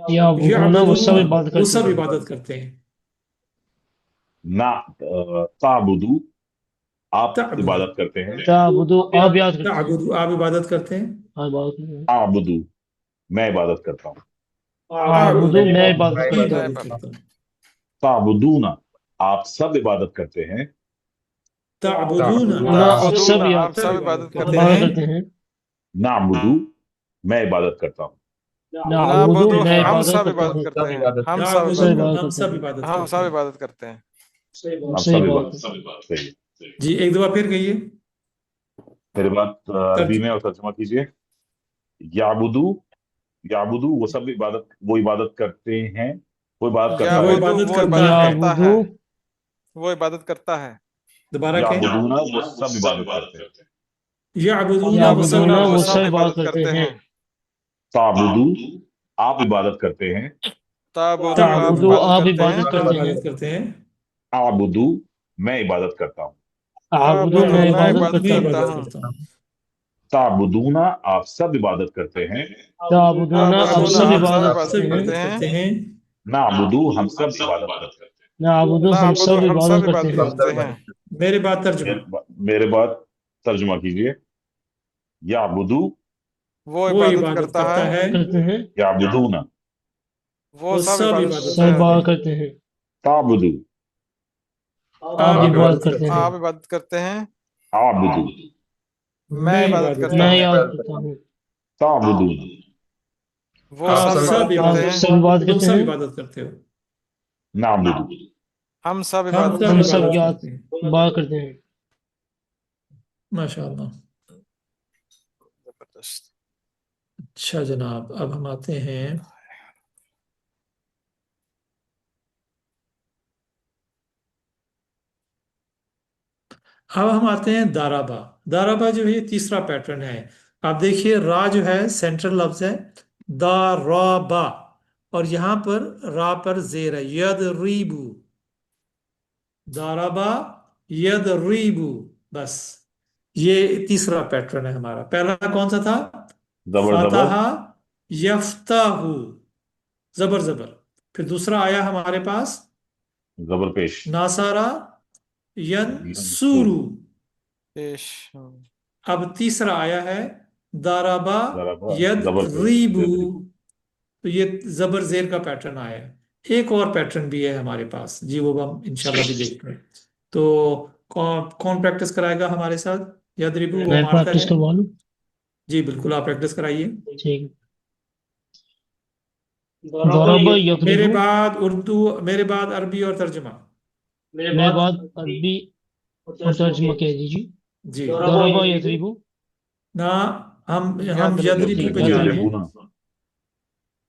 یعبدون وہ سب
یعبدون
عبادت
وہ
کرتے
سب
ہیں،
عبادت کرتے ہیں،
نہ تعبدو آپ
تعبدو
عبادت کرتے ہیں،
تعبدو آپ یاد کرتے ہیں،
تعبدو آپ عبادت کرتے ہیں،
آپ عبادت کرتے ہیں،
اعبدو میں عبادت کرتا ہوں،
اعبدو میں
اعبدو
عبادت
میں
میں
کرتا
میں
ہوں،
عبادت
عبادت
کرتا ہوں،
تعبدون آپ سب عبادت کرتے ہیں،
تعبدون
تعبدون
تعبدون آپ
آپ
تعبدون
سب
آپ
سب
سب
عبادت
عبادت
کرتے
کرتے
عبادت
ہیں،
ہیں،
کرتے ہیں،
نعبدو میں عبادت کرتا ہوں،
نعبدو
نعبدو
میں
ہم
عبادت
سب
کرتا
عبادت
ہوں،
کرتے
سب
ہیں،
عبادت
ہم
کرتے
سب
ہم سب
عبادت
نعبدو
عبادت
ہم
کرتے
سب
ہیں،
عبادت
ہم
کرتے
سب
ہیں۔
عبادت کرتے ہیں۔
ہم
صحیح
سب
بات
عبادت
ہے،
صحیح۔
جی ایک دفعہ پھر کہیے،
میری بات عربی
ترجمہ
میں اور ترجمہ کیجیے۔ یعبدو یعبدو وہ عبادت کرتے ہیں، وہ عبادت کرتا
وہ
ہے،
یعبدو
عبادت
وہ
کرتا
عبادت
ہے،
کرتا
یعبدو
ہے، وہ عبادت کرتا ہے،
دوبارہ کہیں،
یعبدون وہ سب عبادت کرتے ہیں،
یعبدون وہ سب
یعبدون
یعبدون
وہ
وہ
عبادت
سب
سب
کرتے ہیں،
عبادت
عبادت
کرتے
کرتے
ہیں،
ہیں،
تعبدو آپ عبادت کرتے ہیں،
تعبدو آپ
تعبدو
تعبدو
عبادت
آپ
کرتے ہیں،
عبادت
آپ
کرتے ہیں،
عبادت کرتے ہیں،
اعبدو میں عبادت کرتا ہوں،
اعبدو میں
تعبدو میں
عبادت
تعبدون
عبادت
میں
کرتا ہوں،
کرتا
عبادت
ہوں،
کرتا ہوں،
تعبدون آپ سب عبادت کرتے ہیں،
تعبدون آپ
تعبدون
تعبدون
سب
آپ سب
آپ
عبادت
عبادت
سب
کرتے ہیں،
کرتے
عبادت
ہیں،
کرتے ہیں،
نعبدو ہم سب عبادت کرتے ہیں۔
نعبدو ہم
نعبدو
سب
ہم سب
عبادت کرتے
عبادت
ہیں،
ہم سب
کرتے ہیں۔
عبادت کرتے
میرے بعد ترجمہ،
میرے بعد ترجمہ کیجیے۔ یعبدو
وہ
وہ
عبادت
عبادت
کرتا ہے،
کرتا ہے،
کرتے ہیں،
یعبدون
وہ
وہ
سب
سب
عبادت
عبادت
سب
کرتے ہیں،
کرتے
عبادت
ہیں،
کرتے ہیں،
تعبدو
آپ
آپ
آپ عبادت
عبادت
عبادت
کرتے
کرتے
ہیں،
ہیں،
آپ عبادت کرتے ہیں،
اعبدو
میں
میں
عبادت
عبادت
کرتا
میں
کرتا
ہوں،
ہوں،
عبادت کرتا ہوں،
تعبدون
وہ
آپ
سب
سب
عبادت
عبادت
سب
کرتے
آپ
ہیں،
سب عبادت
تم
کرتے
سب
ہیں،
عبادت کرتے ہو،
نعبدو
ہم سب
ہم
عبادت
سب
ہم
کرتے
سب
ہیں۔
عبادت
یاد
کرتے ہیں،
عبادت کرتے ہیں،
ماشاء اللہ۔
زبردست۔
اچھا جناب، اب ہم آتے ہیں، اب ہم آتے ہیں دارابا۔ دارابا جو ہے یہ تیسرا پیٹرن ہے۔ آپ دیکھیے را جو ہے سینٹرل لفظ ہے، دارابا، اور یہاں پر را پر زیر ہے، یدریبو، دارابا یدریبو، بس یہ تیسرا پیٹرن ہے ہمارا۔ پہلا کون سا تھا؟
زبر زبر
فتح یفتح، زبر زبر۔ پھر دوسرا آیا ہمارے پاس
زبر پیش
ناصارہ
سور
ینصورو،
پیش
اب تیسرا آیا ہے دارابا
ضربہ
ید
زبر پیش
ریبو،
زبری
تو یہ زبر زیر کا پیٹرن آیا ہے۔ ایک اور پیٹرن بھی ہے ہمارے پاس جی، وہ ہم انشاءاللہ بھی دیکھتے ہیں۔ تو کون پریکٹس کرائے گا ہمارے ساتھ؟ ید ریبو وہ
میں
مارتا
پریکٹس
ہے،
کروا لوں،
جی بالکل آپ پریکٹس کرائیے۔
ٹھیک، ضرب
میرے
یضرب،
بعد اردو، میرے بعد عربی اور ترجمہ،
میرے بعد عربی اور ترجمہ کہہ دیجیے،
جی
ضرب یضرب،
نہ، ہم
یدرب
یدریبو پہ جا رہے ہیں،
یضربون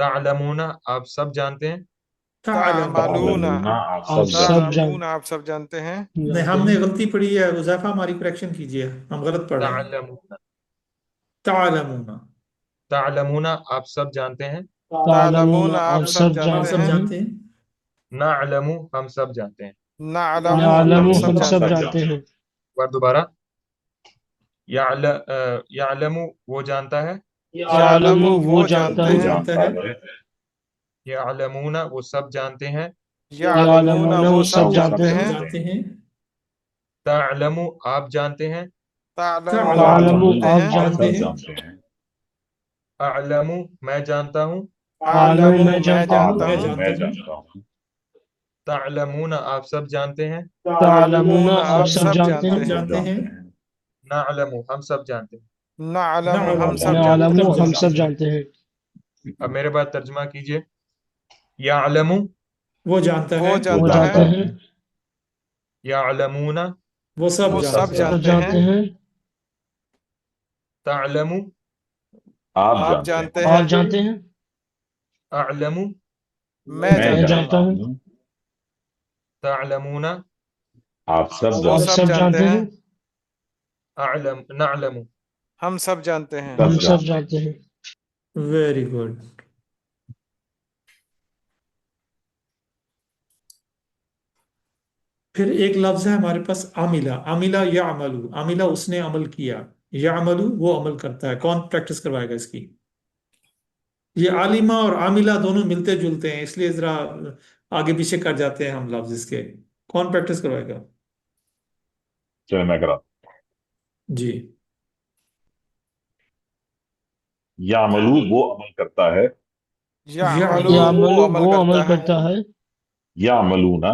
تعلمون آپ سب جانتے ہیں.
تعلم
تعملون
آپ
آپ
سب
سب
جانتے ہیں.
تعلمون آپ سب جانتے ہیں.
نہیں، ہم نے غلطی پڑھی ہے حذیفہ، ہماری کریکشن کیجیے، ہم غلط پڑھ رہے ہیں.
تعلمون
تعلمون.
تعلمون آپ سب جانتے ہیں.
تعلمون
تعلمون آپ
آپ
سب
سب
ہم
جانتے
سب
جانتے
ہیں.
ہیں.
جانتے ہیں.
نعلم ہم سب جانتے ہیں.
نعلم
نعلم
ہم
نعلم
سب
ہم
ہم
سب
جانتے
سب
ہیں.
جانتے ہیں.
بار دوبارہ. یعلم وہ جانتا ہے.
یعلم
یعلم وہ
وہ
جانتا
جانتے
وہ
ہے.
ہیں.
جانتا
جانتا
ہے.
ہے.
یعلمون وہ سب جانتے ہیں.
یعلمون
یعلمون
وہ
وہ
سب
سب
وہ
جانتے
جانتے
سب
ہیں.
ہیں.
جانتے ہیں.
تعلم آپ جانتے ہیں.
تعلمون آپ
تعلم
تعلمون
جانتے
آپ
ہیں.
آپ
جانتے
سب
ہیں.
جانتے ہیں.
اعلم میں جانتا ہوں.
عالم میں
اعلم میں
جانتا ہوں.
جانتا
میں
ہوں.
جانتا
میں
ہوں.
جانتا ہوں.
تعلمون آپ سب جانتے ہیں.
تعلمون
تعلمون
آپ
آپ
سب
سب
جانتے
سب
جانتے
ہیں.
ہیں.
جانتے ہیں.
نعلم ہم سب جانتے ہیں.
نعلم ہم
نعلم
سب
ہم
جانتے
نعلم
ہیں.
سب
ہم
جانتے
سب
ہیں.
جانتے ہیں.
اب میرے بات ترجمہ کیجئے. یعلم
وہ جانتا ہے.
وہ
وہ
جانتا ہے.
جانتے ہیں.
یعلمون
وہ سب
وہ
جانتے
سب
ہیں.
سب
جانتے ہیں.
جانتے ہیں.
تعلم
آپ
آپ
جانتے
جانتے
ہیں.
ہیں.
آپ جانتے ہیں.
اعلم
میں
میں
میں
جانتا
جانتا
ہوں.
جانتا
ہوں.
ہوں.
تعلمون
آپ سب
وہ
آپ
جانتے
سب
سب
جانتے
جانتے
ہیں.
ہیں.
نعلم
ہم سب جانتے ہیں.
ہیں.
ہم
سب
سب
جانتے ہیں.
جانتے ہیں.
Very good. پھر ایک لفظ ہے ہمارے پاس عاملہ. عاملہ یعملو. عاملہ اس نے عمل کیا. یعملو وہ عمل کرتا ہے. کون پریکٹس کروائے گا اس کی؟ یہ عالمہ اور عاملہ دونوں ملتے جلتے ہیں، اس لیے ذرا آگے پیچھے کر جاتے ہیں ہم لفظ اس کے. کون پریکٹس کروائے گا؟
چلے میں کرا.
جی.
یعملو وہ عمل کرتا ہے.
یعملو
یعملو
وہ
یعمل
عمل
وہ عمل
کرتا ہے.
کرتا ہے.
یعملون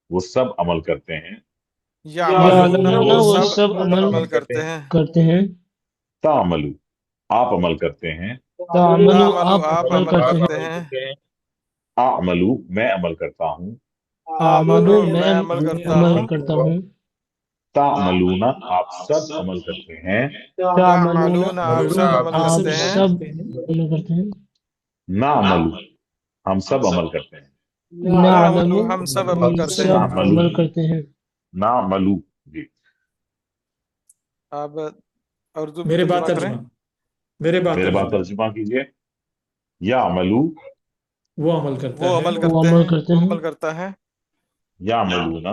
وہ سب عمل کرتے ہیں.
یعملون
یعلمون
وہ
وہ
سب
سب عمل
عمل کرتے ہیں.
کرتے ہیں.
تعملو آپ عمل کرتے ہیں.
تعمل
تعملو
آپ
آپ
عمل
عمل
کرتے
آپ
ہیں.
کرتے
عمل
ہیں.
کرتے ہیں.
اعملو میں عمل کرتا ہوں.
اعملو
اعملو
میں
میں عمل کرتا
عمل
ہوں.
کرتا ہوں.
تعملون آپ سب عمل کرتے ہیں.
تعملون
تعملون آپ
تعملون
سب
آپ
عمل
آپ سب
کرتے
آپ
عمل
ہیں.
سب
کرتے ہیں.
عمل کرتے ہیں.
نعملو ہم سب عمل کرتے ہیں.
نعلم
نعملو ہم سب عمل
ہم
کرتے
سب
ہیں.
نعملو
عمل کرتے ہیں.
نعملو جی.
آپ اردو میں
میرے بعد
ترجمہ کریں.
ترجمہ. میرے بعد
میرے بات
ترجمہ.
ترجمہ کیجیے. یعملو
وہ عمل کرتا
وہ
ہے.
عمل
وہ
کرتے
عمل
ہیں.
کرتے
وہ
ہیں.
عمل کرتا ہے.
یعملون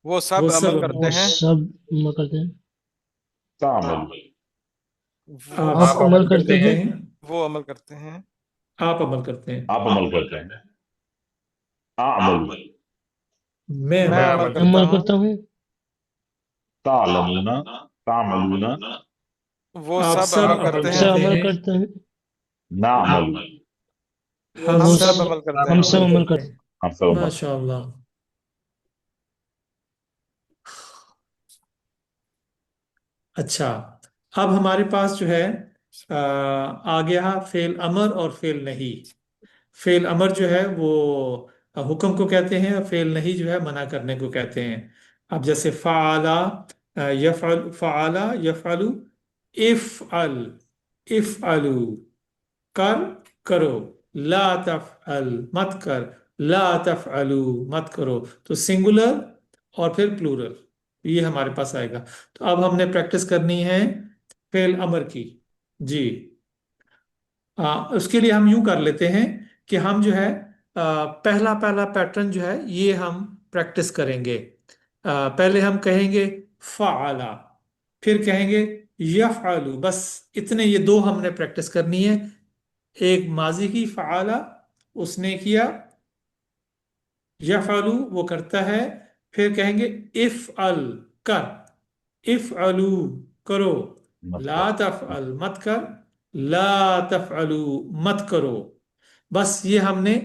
وہ
وہ
سب
سب
عمل
عمل
کرتے
وہ
کرتا
ہیں.
ہے.
سب عمل کرتے ہیں.
تعملو
وہ
آپ
آپ
آپ
سب
عمل
عمل
عمل
عمل
کرتے
کرتے
کرتے
ہیں.
ہیں.
کرتے
ہیں.
ہیں. وہ عمل کرتے ہیں.
آپ عمل کرتے ہیں.
آپ عمل کرتے ہیں. اعملو
میں
میں
عمل
میں
کرتا
عمل
عمل
ہوں.
کرتا
عمل
ہوں.
کرتا ہوں.
تعلمون تعملون
وہ
آپ
سب
سب
عمل
عمل
کرتے
سے
ہیں.
کرتے
عمل
ہیں.
کرتے ہیں.
نعملو
ہم
وہ
ہم
سب
سب عمل کرتے
ہم
ہیں.
سب
عمل
عمل
کرتے
کرتے
ہیں.
ہم سب عمل.
ماشاء اللہ. اچھا، اب ہمارے پاس جو ہے آ گیا فعل امر اور فعل نہیں. فعل امر جو ہے وہ حکم کو کہتے ہیں، اور فعل نہیں جو ہے منع کرنے کو کہتے ہیں. اب جیسے فعلا یفعل، فعلا یفعلو، افعل افعلو، کر کرو، لا تفعل مت کر، لا تفعلو مت کرو. تو سنگولر اور پھر پلورل یہ ہمارے پاس آئے گا. تو اب ہم نے پریکٹس کرنی ہے فعل امر کی. جی. اس کے لیے ہم یوں کر لیتے ہیں کہ ہم جو ہے پہلا پہلا پیٹرن جو ہے یہ ہم پریکٹس کریں گے. پہلے ہم کہیں گے فعلا، پھر کہیں گے یفعلو. بس اتنے یہ دو ہم نے پریکٹس کرنی ہے. ایک ماضی کی فعلا اس نے کیا، یفعلو وہ کرتا ہے، پھر کہیں گے افعل کر، افعلو کرو،
مت
لا
کر.
تفعل مت کر، لا تفعلو مت کرو. بس یہ ہم نے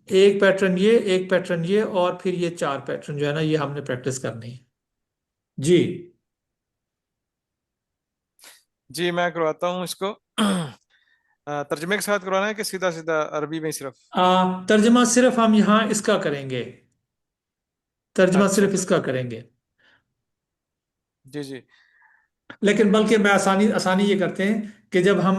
ایک پیٹرن یہ، ایک پیٹرن یہ، اور پھر یہ چار پیٹرن جو ہے نا یہ ہم نے پریکٹس کرنی ہے. جی.
جی میں کرواتا ہوں اس کو. ترجمے کے ساتھ کروانا ہے کہ سیدھا سیدھا عربی میں ہی صرف؟
ترجمہ صرف ہم یہاں اس کا کریں گے. ترجمہ
اچھا
صرف اس کا کریں گے.
جی جی.
لیکن بلکہ میں آسانی یہ کرتے ہیں کہ جب ہم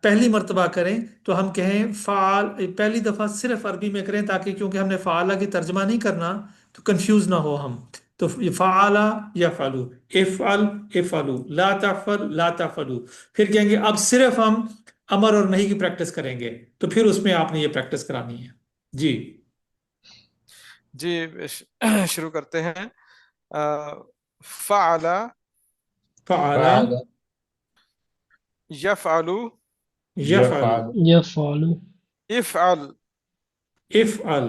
پہلی مرتبہ کریں تو ہم کہیں فعال، پہلی دفعہ صرف عربی میں کریں، تاکہ کیونکہ ہم نے فعالہ کی ترجمہ نہیں کرنا تو کنفیوز نہ ہو ہم. تو فعالہ یفعلو، افعل افعلو، لا تفعل لا تفعلو. پھر کہیں گے اب صرف ہم امر اور نہیں کی پریکٹس کریں گے، تو پھر اس میں آپ نے یہ پریکٹس کرانی ہے. جی
جی شروع کرتے ہیں. فعل
فعلا
یفعل
یفعل
يفعل
افعل
افعل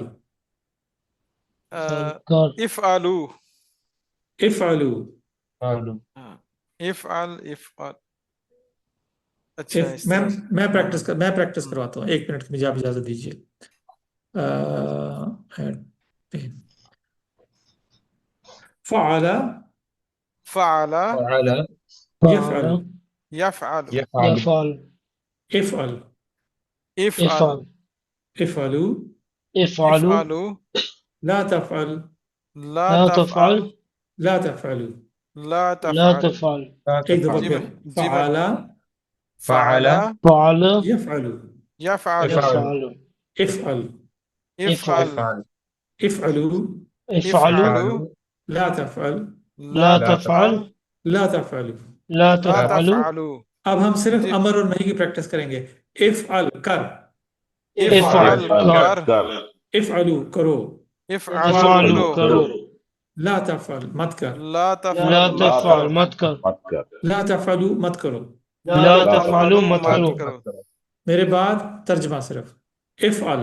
كار
افعلوا
افعلو.
افعل افعل. اچھا اس
میں
طرح سے.
میں
ہاں ہاں.
میں پریکٹس کرواتا ہوں، 1 منٹ کی مجھے آپ اجازت دیجیے. فعل
فعل
يفعل
يفعل
يفعل
افعل
افعل
افعل
افعلوا
افعلوا
افعلوا
لا تفعل
لا
لا
تفعل
تفعل
لا تفعلوا.
لا
لا
تفعل.
تفعل
ایک دفعہ
جی
پھر
جی میں
فعل
فعل
فعل
يفعل
يفعل
يفعل
افعل
افعل
افعلوا
افعلوا
افعلوا
لا تفعل
لا
لا تفعل
تفعل
لا تفعلوا.
لا
لا
تفعلوا
تفعلوا.
اب ہم صرف
جی
امر اور نہیں کی پریکٹس کریں گے. افعل کر،
افعل
افعل
افعل
کر
کر
کر،
افعلوا کرو،
افعلوا
افعلوا
کرو
کرو
لا تفعل مت کر،
لا
لا
تفعل
لا
مت
تفعل
کرو
تفعل
مت کر
مت کر،
لا تفعلوا مت کرو.
لا
لا
لا
تفعلوا
تفعل
تفعلوا
مت
مت
کرو
کرو.
میرے بعد ترجمہ صرف. افعل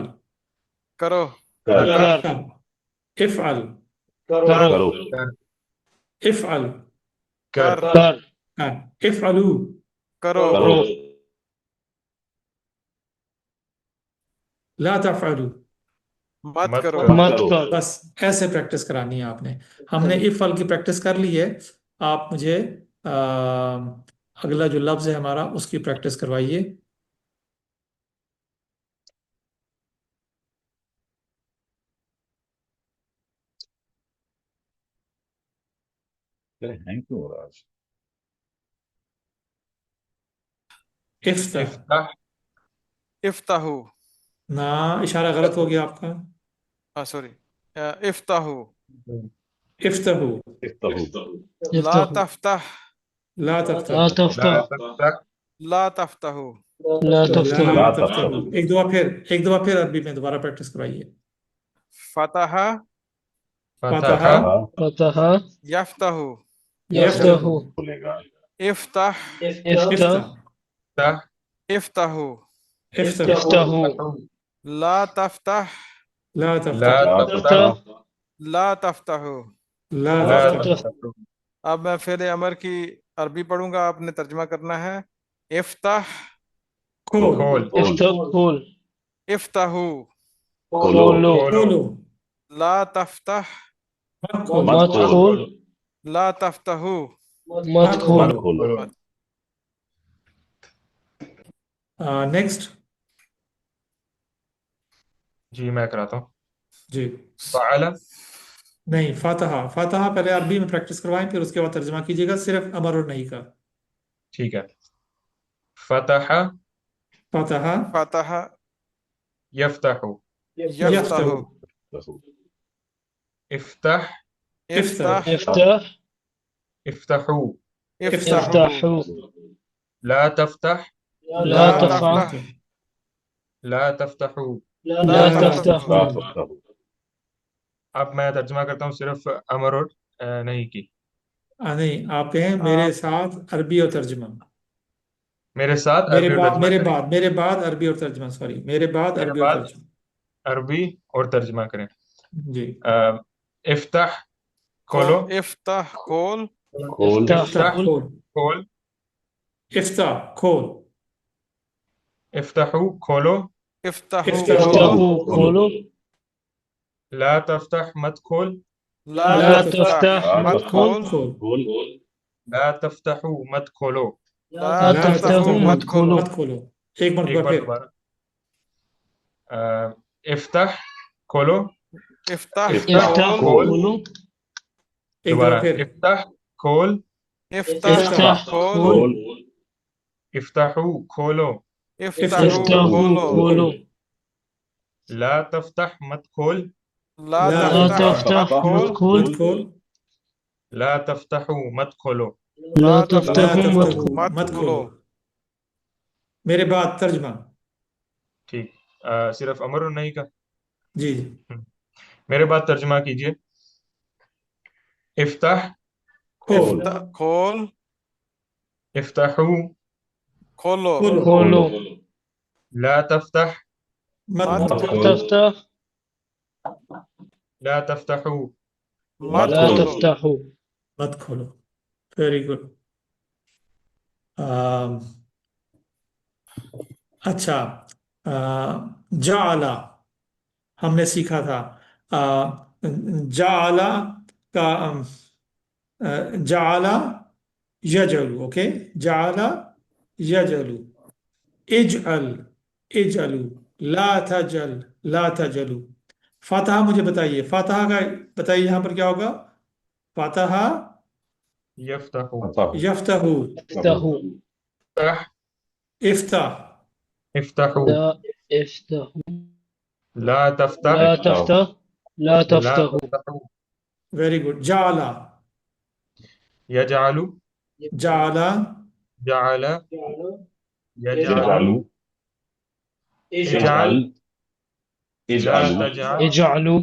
کرو
کر،
کر
کر
کر، افعل
کرو
کرو،
افعل
کر
کر
کر، افعلوا
کرو
کرو،
لا تفعلوا.
مت کرو.
مت
مت
کرو.
کر.
بس ایسے پریکٹس کرانی ہے آپ نے. ہم نے افعل کی پریکٹس کر لی ہے، آپ مجھے اگلا جو لفظ ہے ہمارا اس کی پریکٹس کروائیے.
ہینگ کیوں ہو رہا ہے آج؟
افتح.
افتحو
نہ، اشارہ غلط ہو گیا آپ کا.
سوری افتحو
افتحو
افتحو،
لا
افتحوا
تفتح
لا
لا
تفتحوا
تفتح
لا تفتحو
لا
لا
تفتحوا
لا
تفتحوا.
تفتحو،
ایک دفعہ پھر عربی میں دوبارہ پریکٹس کروائیے.
فتح
فتح
فتح
فتح
یفتحو
یفتح
يفتح
کھلے گا،
افتح
افتح
افتحو
افتح
افتحوا
لا تفتح
لا تفتح
لا
تفتح
تفتح،
لا تفتحو.
لا
لا
تفتح.
تفتح
اب میں فعل امر کی عربی پڑھوں گا، آپ نے ترجمہ کرنا ہے. افتح
کھول
افتح کھول
افتحو
کھولو،
کھولو
لا تفتح
مت کھولو
مت
مت
کھول،
کھول
لا تفتحو.
مت
مت
کھول.
مت کھولو.
نیکسٹ.
جی میں کراتا ہوں.
جی
فعل
نہیں، فاتحہ فاتحہ پہلے عربی میں پریکٹس کروائیں، پھر اس کے بعد ترجمہ کیجیے گا صرف امر اور نہیں کا.
ٹھیک ہے. فتح
فاتحہ
فتح
یفتح
یفتحو افتح
افتح
افتح
افتحوا
افتحو
افتحوا
لا تفتح
لا
لا
تفعل
تفتح
لا تفتحوا.
لا
لا
لا
تفتحوا.
تفتحو.
اب میں ترجمہ کرتا ہوں صرف امر اور نہیں کی.
نہیں، آپ کہیں میرے ساتھ عربی اور ترجمہ.
میرے ساتھ عربی اور ترجمہ کریں.
میرے بعد عربی اور ترجمہ، سوری، میرے بعد
میرے
عربی اور
بعد
ترجمہ.
عربی اور ترجمہ کریں.
جی
افتح کھولو،
افتح کھول
کھول،
افتح
افتح
کھول
کھول.
کھول.
افتح کھول.
افتحوا کھولو.
افتحو
افتحو
کھولو
افتحوا کھولو.
لا تفتح مت کھول.
لا
لا
تفتح
تفتح
لا
مت
مت
تفتح
کھول.
کھول
کھول،
لا تفتحوا مت کھولو.
لا
لا
لا
تفتحو
تفتحوا
تفتحوا
مت
مت
کھولو.
کھولو.
مت کھولو. ایک
ایک
مرتبہ
بار
پھر.
دوبارہ. افتح کھولو.
افتح
افتح
افتح
کھول
کھول.
کھولو.
ایک
دوبارہ
دفعہ پھر.
افتح کھول.
افتح
افتح
کھول
کھول
افتحو کھولو
افتحو
افتحو
کھولو
کھولو
لا تفتح مت کھول
لا
لا
لا
تفتح
تفتح
مت کھول
مت کھول
مت کھول
لا تفتحو مت کھولو
لا
لا
لا
تفتح
تفتح
مت
تفتحو
مت
مت
کھولو
کھولو. میرے بعد ترجمہ.
ٹھیک صرف امر اور نہیں کا
جی
میرے بعد ترجمہ کیجئے افتح
کھول
افتح کھول
افتحو
کھولو
کھولو
کھولو
لا تفتح
مت
مت
لا
کھولو
کھولو
تفتح
لا تفتحو
مت
لا
کھولو
تفتحوا
مت کھولو. Very good. اچھا. جعلا ہم نے سیکھا تھا. جعلا کا جعلا یجعل. اوکے جعلا یجعل. اجعل اجعلو. لا تجل لا تجلو. فاتحہ مجھے بتائیے فاتحہ کا بتائیے یہاں پر کیا ہوگا. فاتحہ
یفتحو
یفتح.
افتحوا
افتح
افتح
افتحو
لا افتحوا
لا تفتح
لا تفتح لا
لا
تفتحوا
تفتحو
ویری گڈ. جعلا
یجعل
جعلا
جعل یجعل
اجعلوا
اجعل
اجعل
لا
اجعلوا
تجعل
اجعلوا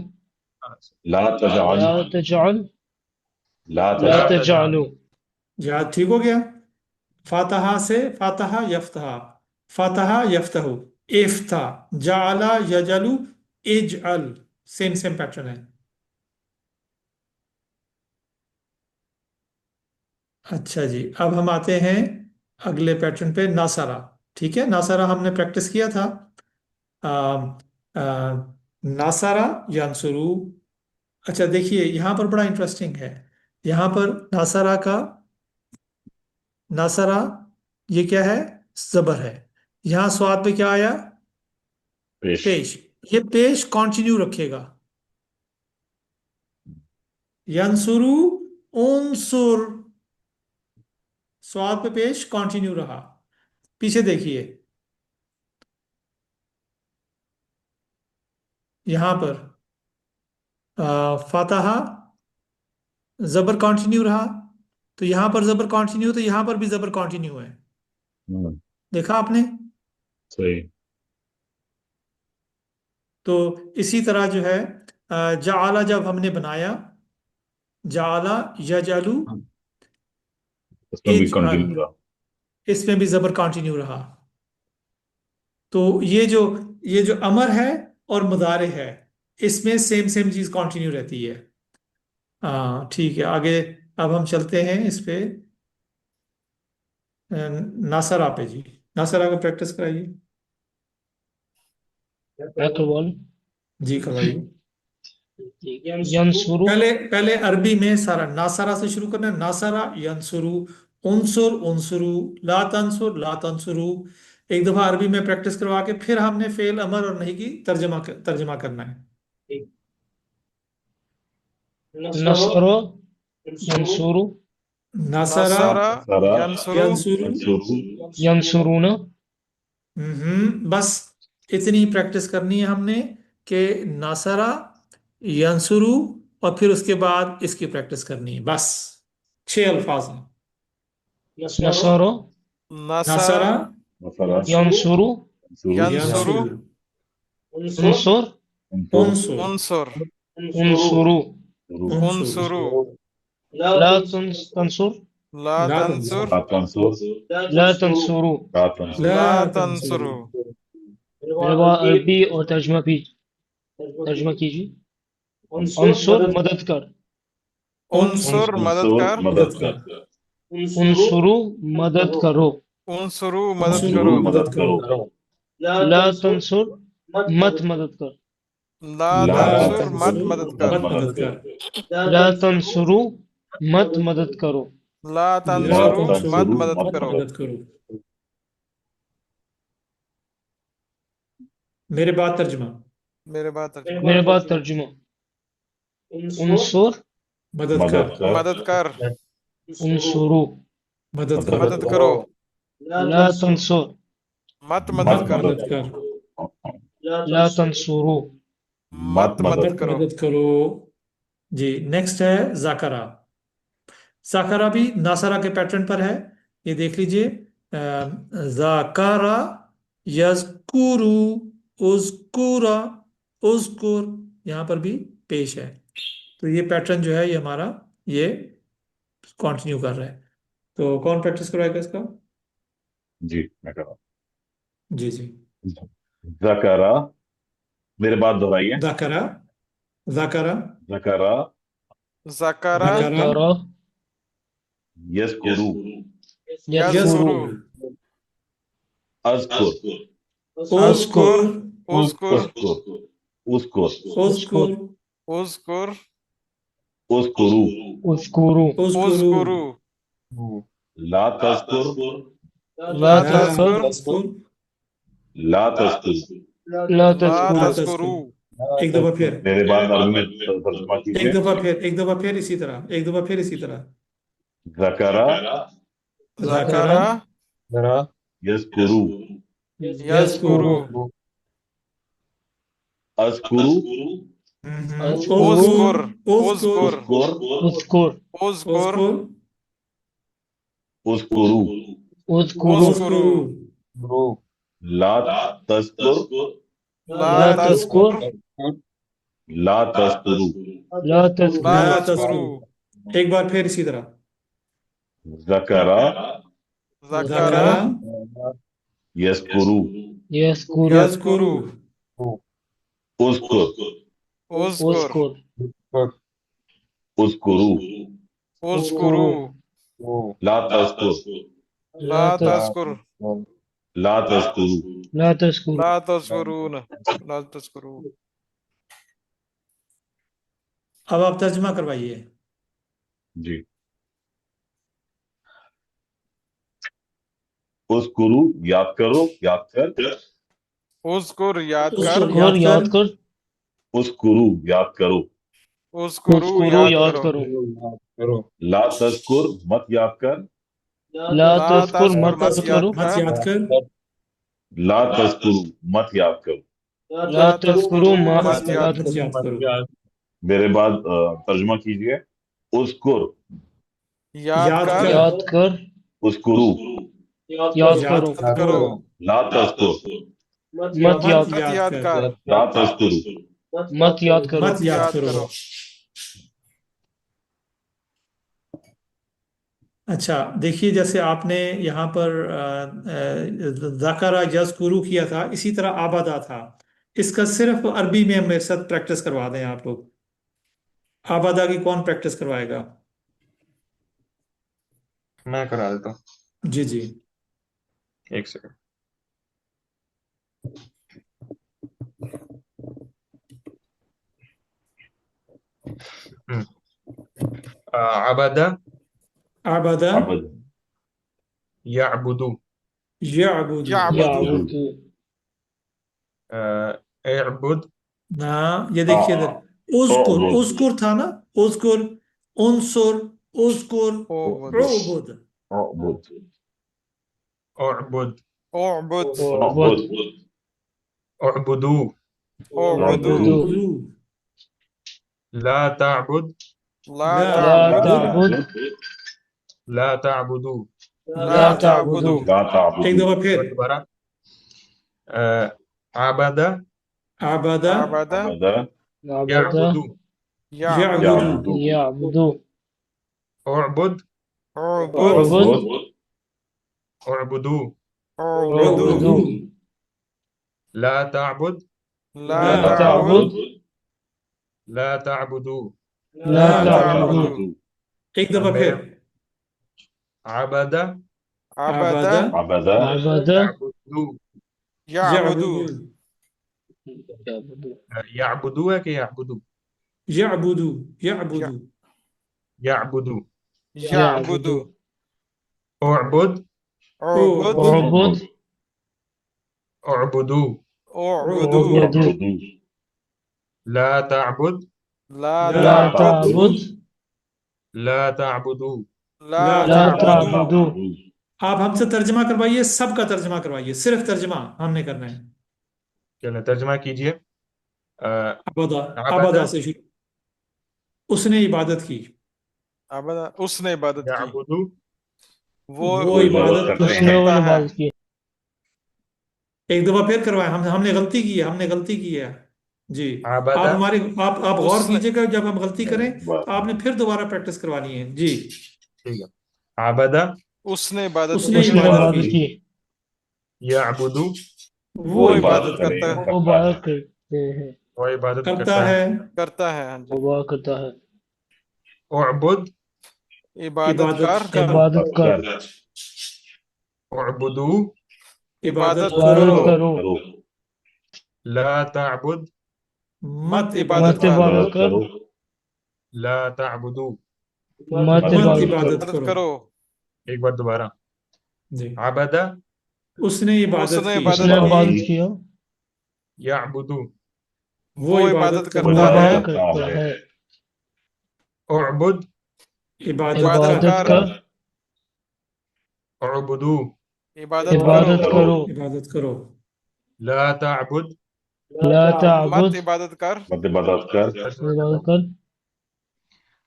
لا تجعل
لا تجعل
لا
لا
تجعل
تجعلوا.
جہاد ٹھیک ہو گیا. فاتحہ سے فاتحہ یفتح. فاتحہ یفتح. افتح جعلا یجعل اجعل. سیم سیم پیٹرن ہے. اچھا جی اب ہم آتے ہیں اگلے پیٹرن پہ. ناصرہ. ٹھیک ہے ناصرہ ہم نے پریکٹس کیا تھا. ناصرہ ینصرو. اچھا دیکھیے یہاں پر بڑا انٹرسٹنگ ہے. یہاں پر ناصرہ کا ناصرہ یہ کیا ہے زبر ہے. یہاں سواد پہ کیا آیا
پیش
پیش. یہ پیش کنٹینیو رکھے گا. ینصرو انصر. سواد پہ پیش کنٹینیو رہا. پیچھے دیکھیے یہاں پر فاتحہ زبر کنٹینیو رہا تو یہاں پر زبر کنٹینیو تو یہاں پر بھی زبر کنٹینیو ہے. دیکھا آپ نے.
صحیح
تو اسی طرح جو ہے جعلا جب ہم نے بنایا جعلا یجعلو
اس میں بھی
اجعل
کنٹینیو رہا.
اس میں بھی زبر کنٹینیو رہا. تو یہ جو امر ہے اور مضارع ہے اس میں سیم سیم چیز کنٹینیو رہتی ہے. ہاں ٹھیک ہے آگے اب ہم چلتے ہیں اس پہ ناصرہ پہ. جی ناصرہ کو پریکٹس کرائیے.
اقوال
جی کروائیے.
ینصروا
پہلے عربی میں سارا ناصرہ سے شروع کرنا ہے. ناصرہ ینصرو انصر انصرو لا تنصر لا تنصرو. ایک دفعہ عربی میں پریکٹس کروا کے پھر ہم نے فعل امر اور نہیں کی ترجمہ کرنا ہے.
نصر ینصروا
ناصرہ
نصرہ
سارا
ینصرو
ینصرو.
ینصرون
بس اتنی پریکٹس کرنی ہے ہم نے کہ ناصرہ ینصرو اور پھر اس کے بعد اس کی پریکٹس کرنی ہے. بس 6 الفاظ ہیں.
نصر
نصرہ
مثلا
ینصروا
ینصرو
انصر
انصر
انصر
انصروا
انصرو
لا تنصر
لا
لا
تنصر
لا تنصر
لا تنصروا.
لا تنصر
لا
لا
تنصرو.
تنصرو.
میرے بعد عربی اور ترجمہ کیجیے. انصر مدد کر
انصر مدد کر
مدد کر
انصروا مدد کرو.
انصرو مدد
انصرو
کرو.
مدد کرو.
لا تنصر مت مدد کر.
لا
لا
تنصر
تنصرو
مت مدد کر.
مت مدد کر.
لا تنصروا مت مدد کرو.
لا
لا
تنصرو
تنصرو
مت مدد
مت
کرو.
مدد کرو. میرے بعد ترجمہ.
میرے بات ترجمہ.
میرے بعد ترجمہ انصر
مدد کر.
مدد کر
مدد کر.
انصروا
مدد
مدد
مدد
کرو،
کرو،
لا تنصر
مت
مت
مدد کرو،
مدد کر،
لا تنصروا
مت
مدد
مدد
مت
کرو.
مدد کرو. جی نیکسٹ ہے زاکرا. زاکرا بھی ناصرہ کے پیٹرن پر ہے. یہ دیکھ لیجئے زاکرا یذکرو اذکرا اذکر، یہاں پر بھی پیش ہے. تو یہ پیٹرن جو ہے یہ ہمارا یہ کنٹینیو کر رہا ہے. تو کون پریکٹس کروائے گا اس کا؟
جی میں کر رہا
جی جی.
ہوں. ذکرہ، میرے بات دہرائیے.
ذاکرا ذاکرا
ذکرہ
ذکرہ
ذکرا
ذكر
یذکرو
یذکرو
يذكر
اذکر
اذکر
اذکر
اذکر
اذکر
اذکر
اذکر
اذکرو
اذكروا
اذکرو
لا تذکر
لا
لا
لا
تذکر
تذکر
لا تذکر.
لا
لا
تذكروا
تذکرو.
ایک دفعہ پھر،
میرے بات عربی میں ترجمہ کیجیے.
ایک دفعہ پھر، ایک دفعہ پھر اسی طرح، ایک دفعہ پھر اسی طرح.
ذکرہ
ذکرہ
یذکرو
یذکرو
اذکرو
اذکر اذکر
اذکر
اذكر
اذکر
اذکرو
اذكروا
لا تذکر
لا
لا
تذکر
تذكر
لا تذکرو
لا
لا
تذكروا
تذکرو.
ایک بار پھر اسی طرح.
ذکرہ
ذکرہ
یذکرو
يذكروا
یذکرو
اذکر
اذکر
اذکرو
اذکرو
لا تذکر
لا تذکر
لا تذکرو.
لا تذكروا
لا تذکرون لا تذکرون.
اب آپ ترجمہ کروائیے.
جی. اذکرو یاد کرو، یاد کر.
اذکر یاد کر،
اذكر یاد کر
اذکرو یاد کرو.
اذکرو
اذكروا
یاد
یاد
کرو.
کرو
لا تذکر مت یاد کر.
لا
لا
تذكر
تذکر
مت
مت یاد
تذكروا
مت یاد کر،
لا تذکرو مت یاد کرو.
لا تذكروا
مت
مت
یاد
مت یاد کرو.
میرے بعد ترجمہ کیجئے. اذکر
یاد
یاد
کر،
کر،
یاد کر
اذکرو
یاد
یاد
کرو
کرو.
لا تذکر
مت یاد
مت یاد کر،
لا تذکرو.
مت یاد کرو
مت یاد
یاد
کرو.
کرو.
اچھا دیکھیے، جیسے آپ نے یہاں پر ذکرہ یذکرو کیا تھا، اسی طرح آبادہ تھا. اس کا صرف عربی میں میرے ساتھ پریکٹس کروا دیں آپ لوگ. آبادہ کی کون پریکٹس کروائے گا؟
میں کرا دیتا ہوں،
جی جی.
ایک سیکنڈ. عبدہ
عبادہ
عبد
یعبدو
یعبد.
یعبدو
اعبد
نا یہ دیکھیے ادھر، اذکر اذکر تھا نا، اذکر انصر اذکر
اعبد
عبد.
اعبد
اعبد
اعبد
اعبد
اعبدو
اعبدو
لا تعبد
لا
لا
لا
تعبد
تعبد
لا تعبدو.
لا تعبدو.
لا تعبد.
ایک دفعہ پھر.
دوبارہ عبدہ
عبادہ
عبد
عبد
یعبدو
یعبد
يعبدوا
اعبد
اعبد
اعبد
اعبدو
اعبدو
لا تعبد
لا
لا
تعبد
تعبد
لا تعبدو.
لا
لا
تعبدوا
تعبدو.
ایک دفعہ پھر.
عبدہ
عبد
عبد
عبد
یعبدو.
یعبدو
یعبدو ہے کہ یعبدو؟
یعبدو یعبدو
یعبدو.
یعبدو
اعبد
اعبد
اعبد
اعبدو.
اعبدو
اعبدوا
لا تعبد
لا
لا
تعبد
تعبد
لا تعبدو.
لا
لا
تعبدوا
تعبدوا
آپ ہم سے ترجمہ کروائیے، سب کا ترجمہ کروائیے، صرف ترجمہ ہم نے کرنا ہے.
چلیں ترجمہ کیجئے.
عبدا،
عبد
عبدا سے شروع. اس نے عبادت کی.
عبدا اس نے عبادت کی،
یعبد
وہ
وہ عبادت
کرتے
اس
ہیں.
نے وہ
کرتا ہے.
عبادت کی.
ایک دفعہ پھر کروائیں، ہم نے غلطی کی ہے، ہم نے غلطی کی ہے. جی
عبد
آپ ہماری آپ غور
اس نے
کیجئے گا، جب ہم غلطی کریں تو آپ نے پھر دوبارہ پریکٹس کروانی ہے. جی
ٹھیک ہے. عبد
اس نے عبادت
اس نے
اس
کی،
نے
عبادت
عبادت کی.
یعبد
وہ
وہ
عبادت
عبادت کرتا ہے،
وہ عبادت کرتے ہیں.
وہ عبادت
کرتا
کرتا ہے.
ہے.
کرتا ہے. ہاں جی.
وہ عبادت کرتا ہے.
اعبد
عبادت کر،
عبادت کر.
اعبدو
عبادت
عبادت
کرو.
کرو.
کرو.
لا تعبد
مت
مت
عبادت کرو.
عبادت کر.
لا تعبدو.
مت
مت
عبادت کر.
عبادت
عبادت
کرو.
کرو.
ایک بار دوبارہ.
جی
عبد
اس نے عبادت
نے
کی.
اس نے عبادت کیا.
یعبدو.
وہ عبادت
وہ
کرتا ہے.
عبادت کرتا ہے.
اعبد
عبادت
عبادت
عبادت
کر،
کر.
اعبدو.
عبادت
عبادت
کرو.
کرو.
عبادت کرو.
لا تعبد
لا
مت
تعبد.
عبادت کر،
مت عبادت کر.
عبادت کر.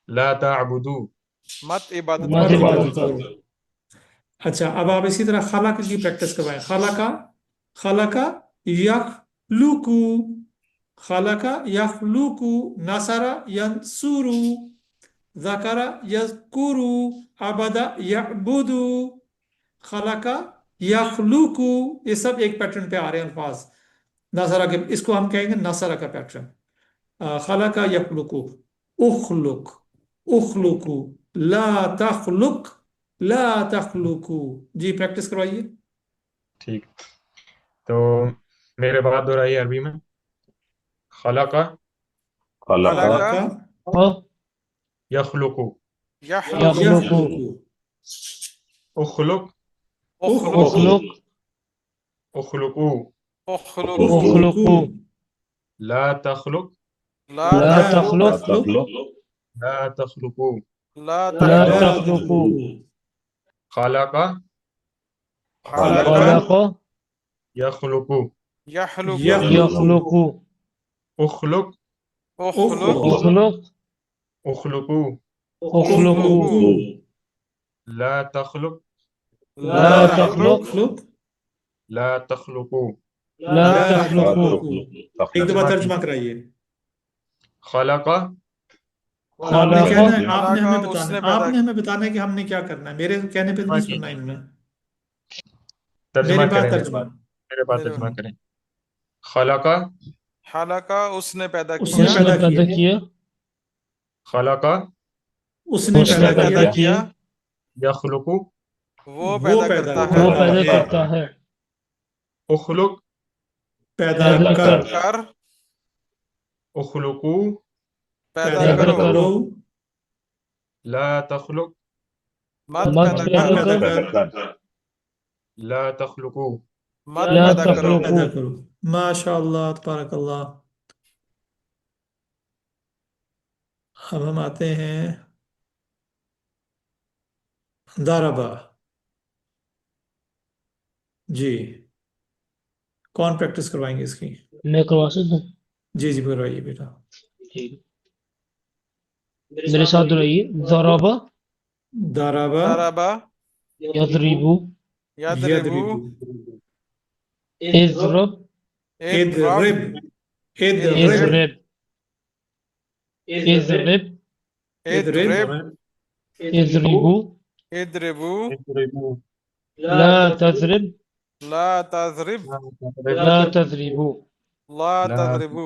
لا تعبدو.
مت عبادت
مت
کرو.
عبادت کرو.
اچھا اب آپ اسی طرح خلق کی پریکٹس کروائیں. خلق یخلقو، خلق یخلقو، نصر ینصرو، ذکر یذکرو، عبد یعبدو، خلق یخلقو. یہ سب ایک پیٹرن پہ آ رہے ہیں الفاظ. نصرہ کے، اس کو ہم کہیں گے نصرہ کا پیٹرن. خلق یخلقو، اخلق، اخلقو، لا تخلق، لا تخلقو. جی پریکٹس کروائیے.
ٹھیک. تو میرے بعد دہرائیے عربی میں. خلق
خلق
خلق
اور
یخلق
یخلق
یخلقو.
اخلق
اخلق.
اخلقو.
اخلق
اخلقو.
لا تخلق
لا
لا
لا
تخلق.
تخلق.
لا تخلقو.
لا
لا
تخلق.
تخلقو.
خلق
خلق
خلق
یخلق.
یخلق
یخلقو.
اخلق
اخلق
اخلق.
اخلقو.
اخلقو.
لا تخلق
لا
لا
تخلق
تخلق.
لا تخلقو.
لا تخلقو.
ایک دفعہ ترجمہ کرائیے.
خلق
آپ نے
خلق
کہنا ہے، آپ نے ہمیں
خلق اس
بتانا
نے
ہے،
پیدا
آپ نے ہمیں بتانا ہے کہ ہم نے کیا کرنا ہے. میرے کہنے پہ نہیں سننا ہے انہوں نے.
ترجمہ
میرے
کریں.
بعد ترجمہ.
میرے بعد ترجمہ کریں. خلق
خلق اس نے پیدا
اس
کیا،
نے
اس نے
پیدا
پیدا
کیا.
کیا.
خلق
اس نے
اس نے
پیدا
پیدا
کیا.
کیا.
یخلق
وہ
وہ
پیدا
پیدا
کرتا
وہ
ہے.
پیدا
ہے.
کرتا ہے.
اخلق
پیدا
پیدا
کر.
کر.
کر
اخلقو.
پیدا
پیدا
کرو.
کرو.
لا تخلق
مت
مت
پیدا
پیدا
کر.
کر.
لا تخلقو.
مت
لا
پیدا کرو.
تخلقو.
پیدا کرو. ماشاء اللہ، تبارک اللہ. اب ہم آتے ہیں داربا. جی کون پریکٹس کروائیں گے اس کی؟
میں کروا سکتا ہوں.
جی جی کروائیے بیٹا.
ٹھیک ہے. میرے ساتھ رہیے. ضربہ
داربا
ضربا
یضربو.
یضربو
اضرب.
اضرب. اضرب.
اضرب. اضرب.
اضرب.
اضربو.
اضربو
لا تضرب.
لا تضرب
لا تضربو.
لا تضربو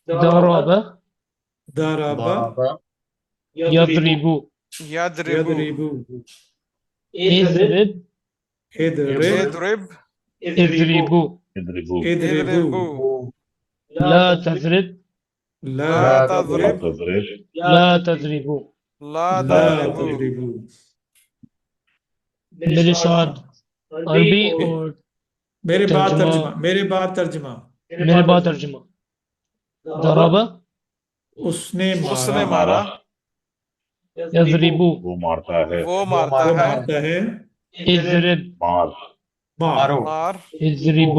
ضرب
داربا
يضرب.
یضربو
یضربو.
اضرب.
اضرب.
اضرب
اضرب.
اضربو.
اضربو.
لا تضرب.
لا
لا
لا
تضرب
تضرب.
لا تضرب.
لا
لا
تضربو.
تضربو.
میرے ساتھ عربی اور
میرے بعد
ترجمہ.
ترجمہ. میرے بعد ترجمہ.
میرے بعد ترجمہ. ضرب
اس نے
اس نے
مارا.
مارا.
يضرب
وہ مارتا ہے،
وہ مارتا
وہ
ہے،
مارتا ہے،
اضرب
مار،
مار،
مار،
اضرب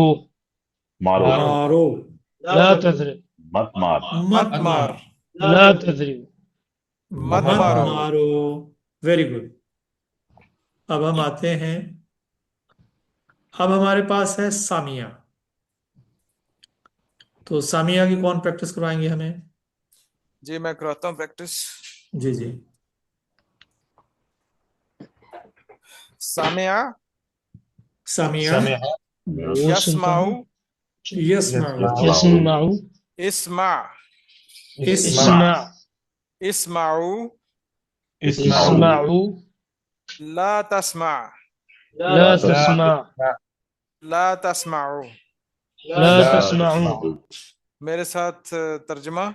مارو،
مارو،
لا تضرب
مت مار،
مت
مار،
مار،
لا تضرب
مت
مت
مارو۔
مارو، ویری گڈ۔ اب ہم آتے ہیں، اب ہمارے پاس ہے سامیہ، تو سامیہ کی کون پریکٹس کروائیں گے ہمیں؟
جی میں کراتا ہوں پریکٹس۔
جی جی،
سامع،
سامیہ،
وہ سنتا
یسمع،
ہے،
یسمع،
يسمع،
اسمع،
اسمع،
اسمعوا،
اسمع،
لا تسمع،
لا تسمع،
لا تسمعوا۔
لا
لا
تسمع،
تسمعوا۔
میرے ساتھ ترجمہ۔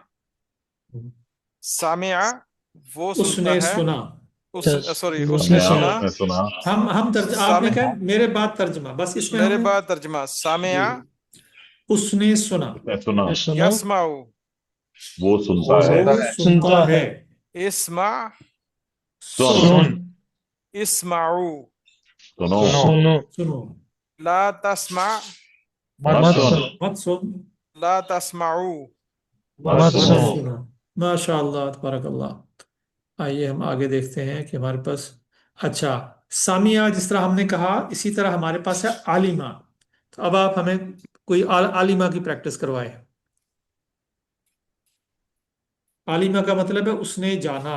سامع وہ
اس
سنتا
نے
ہے،
سنا،
سوری
وہ
اس نے
سمع،
سنا۔
اس نے سنا،
ہم آپ نے
سامع،
کہا میرے بعد ترجمہ، بس اس میں
میرے
ہمیں
بعد ترجمہ۔ سامع
جی، اس نے سنا،
اس نے سنا،
سنا،
یسمع،
وہ سنتا ہے،
وہ سنتا ہے،
اسمع،
سن،
سن،
اسمعوا،
سنو،
سنو،
سنو،
لا تسمع،
مت
مت
سن،
سن،
مت سن،
لا تسمعوا۔
مت
مت
مت
سنو۔
سنو۔
سنو۔ ماشاء اللہ، تبارک اللہ۔ آئیے ہم آگے دیکھتے ہیں کہ ہمارے پاس، اچھا، سامیہ جس طرح ہم نے کہا، اسی طرح ہمارے پاس ہے عالمہ، تو اب آپ ہمیں کوئی عالمہ کی پریکٹس کروائے۔ عالمہ کا مطلب ہے اس نے جانا،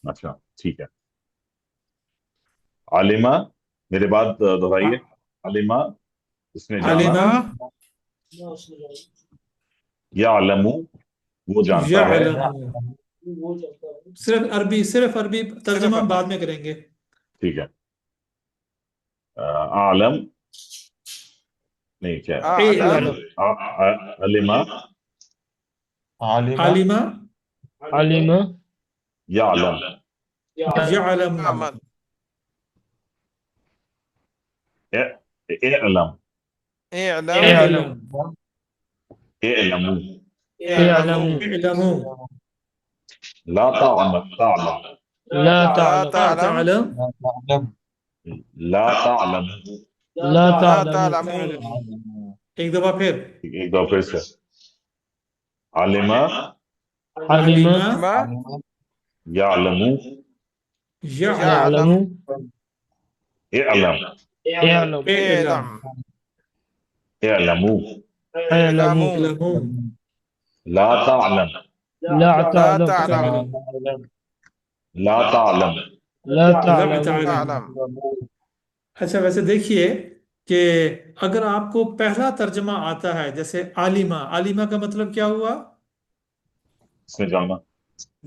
اچھا ٹھیک ہے، عالمہ میرے بعد دہرائیے، عالمہ اس نے جانا،
عالمہ،
یعلم وہ جانتا ہے،
یعلم، صرف عربی ترجمہ ہم بعد میں کریں گے۔
ٹھیک ہے، عالم نہیں، کیا
اعلم،
علمہ،
عالمہ،
علم،
یعلم،
یعلم،
عمل،
اعلم،
اعلم،
اعلم،
اعلموا،
اعلموا،
اعلموا،
لا تعلم،
لا
لا
تعلم،
لا
تعلم،
تعلم،
لا تعلم،
لا
لا
تعلم،
تعلمون۔
ایک دفعہ پھر،
ایک دو پھر سے، علمہ،
علم،
عالمہ،
یعلم،
یعلم،
يعلم،
اعلم،
يعلم،
اعلم،
اعلموا،
اعلموا،
اعلموا،
لا تعلم،
لا
لا
تعلم،
تعلم،
لا تعلم،
لا
لا
تعلم،
تعلم۔
تعلم۔
اچھا، ویسے دیکھیے کہ اگر آپ کو پہلا ترجمہ آتا ہے، جیسے عالمہ، عالمہ کا مطلب کیا ہوا؟
اس نے جانا،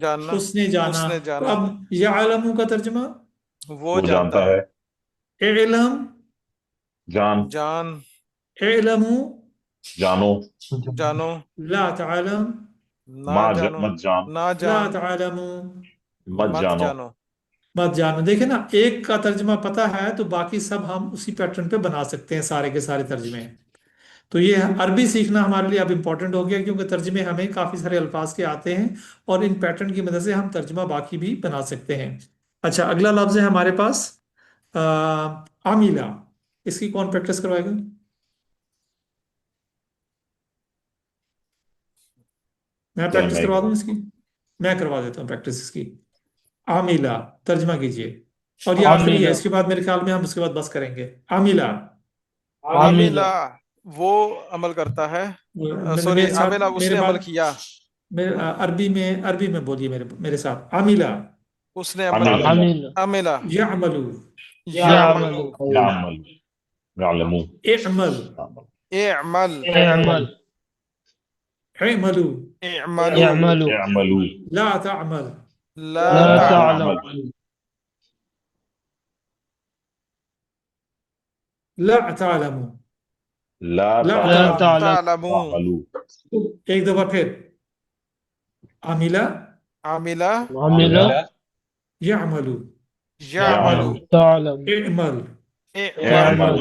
جاننا،
اس نے جانا۔
اس نے
تو
جانا،
اب یعلم کا ترجمہ
وہ
وہ
جانتا
جانتا
ہے،
ہے،
علم،
جان،
جان،
علموا،
جانو،
جانو،
لا تعلم،
نہ جانو،
مت جان،
نہ
لا
جان،
تعلموا،
مت
مت
جانو،
جانو۔
مت جانو۔ دیکھیں نا، ایک کا ترجمہ پتہ ہے تو باقی سب ہم اسی پیٹرن پہ بنا سکتے ہیں، سارے کے سارے ترجمے۔ تو یہ عربی سیکھنا ہمارے لیے اب امپورٹنٹ ہو گیا، کیونکہ ترجمے ہمیں کافی سارے الفاظ کے آتے ہیں، اور ان پیٹرن کی مدد سے ہم ترجمہ باقی بھی بنا سکتے ہیں۔ اچھا، اگلا لفظ ہے ہمارے پاس عاملہ، اس کی کون پریکٹس کروائے گا؟ میں پریکٹس کروا دوں اس کی؟ میں کروا دیتا ہوں پریکٹس اس کی۔ عاملہ، ترجمہ کیجئے، اور یہ آخری ہے،
عاملہ،
اس کے بعد میرے خیال میں ہم اس کے بعد بس کریں گے۔ عاملہ،
عاملہ وہ عمل کرتا ہے، سوری،
میرے ساتھ،
عاملہ اس
میرے
نے
بعد
عمل کیا،
عربی میں بولیے میرے ساتھ، عاملہ،
اس نے عمل
عمل،
کیا،
عامل،
عاملہ،
یعملو،
یعمل،
يعمل،
يعمل، يعلمون،
اعمل،
اعمل،
اعمل،
اعملو،
اعملوا،
اعملوا،
اعملوا،
لا تعمل،
لا
لا
لا
تعمل،
تعلم،
تعمل،
لا تعلمو،
لا
لا
لا
تعلم،
تعلم۔
تعلم،
تعلمون۔
تعملوا،
ایک دفعہ پھر، عاملہ،
عاملہ،
عمل،
یعملو،
یعملوا،
تعلم،
اعمل،
اعمل،
اعمل،
اعمل،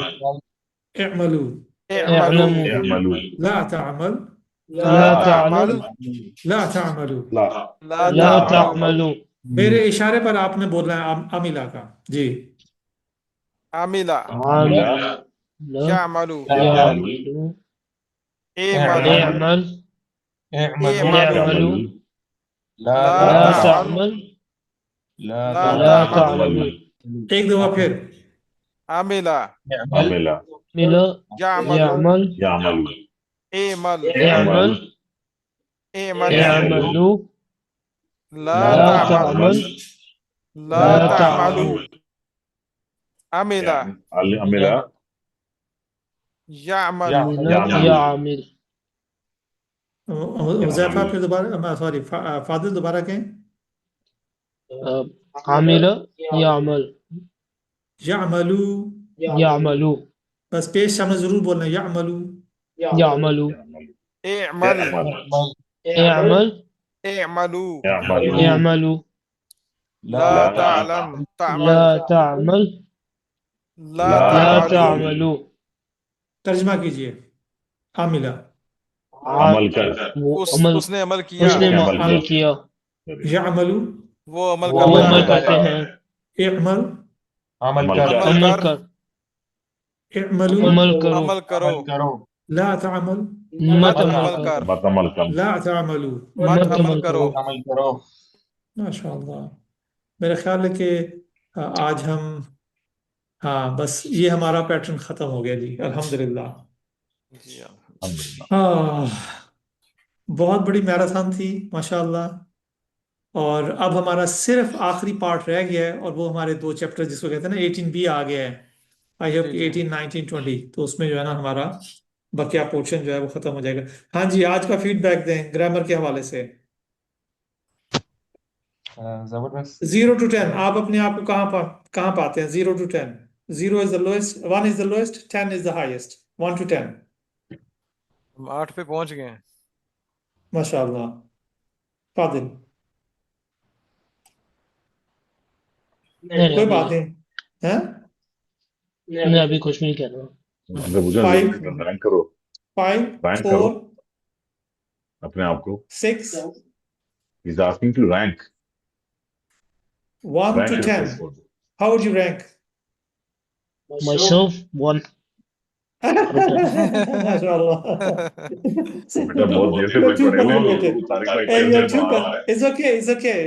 اعملو،
اعملوا،
اعلموا،
اعملوا،
لا تعمل،
لا
لا
تعمل،
تعلم،
لا تعملو،
لا
لا
لا
تعملوا،
تعملوا،
میرے اشارے پر آپ نے بولنا ہے عاملہ کا. جی.
عاملہ
عاملہ
یعملو
یعمل
يعمل
اعملو
اعمل
اعملو
اعملوا
لا
لا
تعمل
تعمل
لا
لا
تعمل
تعملوا
ایک دفعہ پھر.
عاملہ
عاملہ
مل
يعمل
يعمل
یعمل
اعمل
اعمل
اعمل
اعملوا
لا
لا
تعمل
تعمل
لا
لا
تعملوا
تعملوا
عمل
عاملہ
يعمل
من
يعمل.
يعمل
حذیفہ پھر دوبارہ سوری فاضل دوبارہ کہیں.
عمل يعمل
یعملو.
يعملوا
بس پیش سامنے ضرور بولنا ہے یعملو.
يعملوا
اعمل
اعمل
اعملوا
يعمل
اعملوا
لا تعلم تعمل
لا تعمل
لا
لا
تعملوا
تعملوا
ترجمہ کیجئے. عاملہ.
عمل کر
اس نے عمل کیا
اس نے
عمل
عمل کیا
یعملو.
وہ عمل
وہ
کرتا
عمل
ہے
کرتے ہیں
اعمل.
عمل کر
عمل کر
اعملو.
عمل کرو
عمل کرو
لا تعمل.
مت
عمل
عمل
کر
مت عمل کر
لا تعملو.
مت
مت
عمل کرو
ماشاء اللہ. میرا خیال ہے کہ آج ہم بس یہ ہمارا پیٹرن ختم ہو گیا جی الحمدللہ.
جی
الحمدللہ.
آہ، بہت بڑی میراتھن تھی ماشاءاللہ. اور اب ہمارا صرف آخری پارٹ رہ گیا ہے اور وہ ہمارے 2 چیپٹر جس کو کہتے ہیں نا 18B آ گیا ہے. آئی ہوپ
جی
18 19 20 تو اس میں جو ہے نا ہمارا بقیہ پورشن جو ہے وہ ختم ہو جائے گا. ہاں جی آج کا فیڈ بیک دیں گرامر کے حوالے سے.
زبردست
0 to 10 آپ اپنے آپ کو کہاں پاتے ہیں؟ 0 to 10. 0 is the lowest, 1 is the lowest, 10 is the highest. 1 to 10.
ہم 8 پہ پہنچ گئے ہیں
ماشاءاللہ. فاضل.
نہیں
کوئی
ابھی
بات نہیں. ہاں
میں ابھی کچھ نہیں کہہ رہا
اگر مجھے
5
رینک کرو
5
رینک کرو
4
اپنے آپ کو.
6
He's asking to rank
1 to
rank
10.
yourself.
How would you rank?
myself one
MashaAllah.
بیٹا بہت دیر سے
You're
کوئی
too
پڑھے ہو
conservative.
طارق بھائی
Hey,
پہلے
you're
دن
too
آ رہا ہے.
It's okay, it's okay.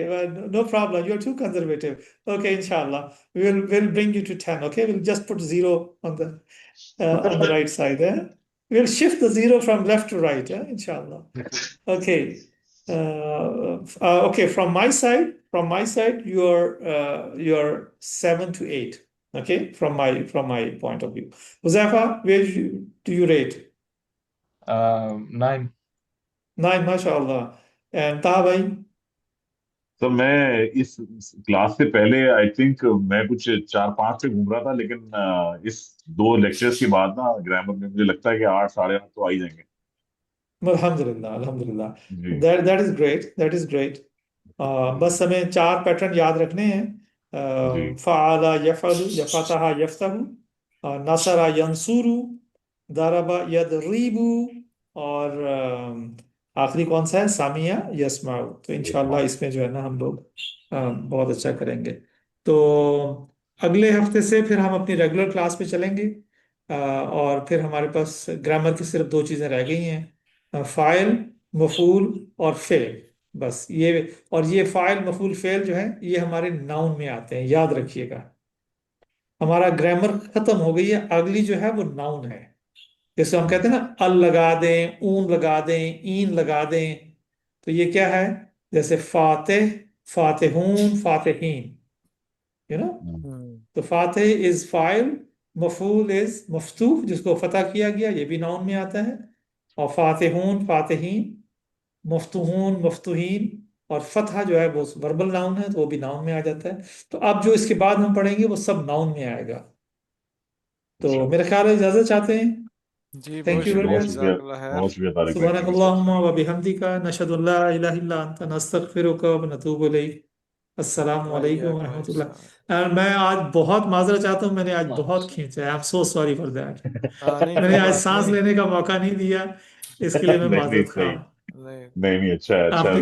No problem. You're too conservative. Okay, inshallah. We'll bring you to 10, okay? We'll just put 0 on the right side, eh? We'll shift the 0 from left to right, inshallah. Okay. Okay, from my side, you're 7 to 8. Okay, from my point of view. Huzaifa, where do you rate?
9
9, mashallah. And Taha bhai?
تو میں اس class سے پہلے I think میں کچھ 4-5 سے گھوم رہا تھا لیکن اس 2 لیکچرز کے بعد نا گرامر میں مجھے لگتا ہے کہ 8 8:30 تو آ ہی جائیں گے.
الحمدللہ.
جی
That is great. That is great. بس ہمیں 4 پیٹرن یاد رکھنے ہیں.
جی
فعل یفعل یا فتح یفتح, نصر ینصر, ضرب یضرب, اور آخری کون سا ہے؟ سامع یسمع. تو انشاءاللہ اس میں جو ہے نا ہم لوگ بہت اچھا کریں گے. تو اگلے ہفتے سے پھر ہم اپنی ریگولر کلاس پہ چلیں گے. اور پھر ہمارے پاس گرامر کی صرف 2 چیزیں رہ گئی ہیں, فاعل, مفعول اور فعل. بس یہ, اور یہ فاعل مفعول فعل جو ہے یہ ہمارے ناؤن میں آتے ہیں, یاد رکھیے گا. ہمارا گرامر ختم ہو گئی ہے, اگلی جو ہے وہ ناؤن ہے. جیسے ہم کہتے ہیں نا ال لگا دیں, اون لگا دیں, این لگا دیں, تو یہ کیا ہے؟ جیسے فاتح, فاتحون, فاتحین, تو فاتح از فاعل, مفعول از مفتوح جس کو فتح کیا گیا, یہ بھی ناؤن میں آتا ہے. اور فاتحون, فاتحین, مفتوحون, مفتوحین, اور فتح جو ہے وہ وربل ناؤن ہے تو وہ بھی ناؤن میں آ جاتا ہے. تو اب جو اس کے بعد ہم پڑھیں گے وہ سب ناؤن میں آئے گا. تو میرے خیال ہے اجازت چاہتے ہیں.
جی
Thank
بہت
you very
شکریہ
much.
جزاک اللہ خیر
بہت شکریہ طارق بھائی.
سبحانک اللہم و بحمدک نشہد ان لا الہ الا انت نستغفرک و نتوب الیک. السلام علیکم
وإياكم
ورحمۃ
السلام.
اللہ. میں آج بہت معذرت چاہتا ہوں, میں نے آج بہت کھینچا ہے. I am so sorry for that.
نہیں
میں
کوئی
نے آج
بات
سانس
نہیں.
لینے کا موقع نہیں دیا, اس کے لیے میں
نہیں نہیں
معذرت خواہ.
صحیح.
نہیں
نہیں اچھا ہے اچھا
آپ
ہے.
نے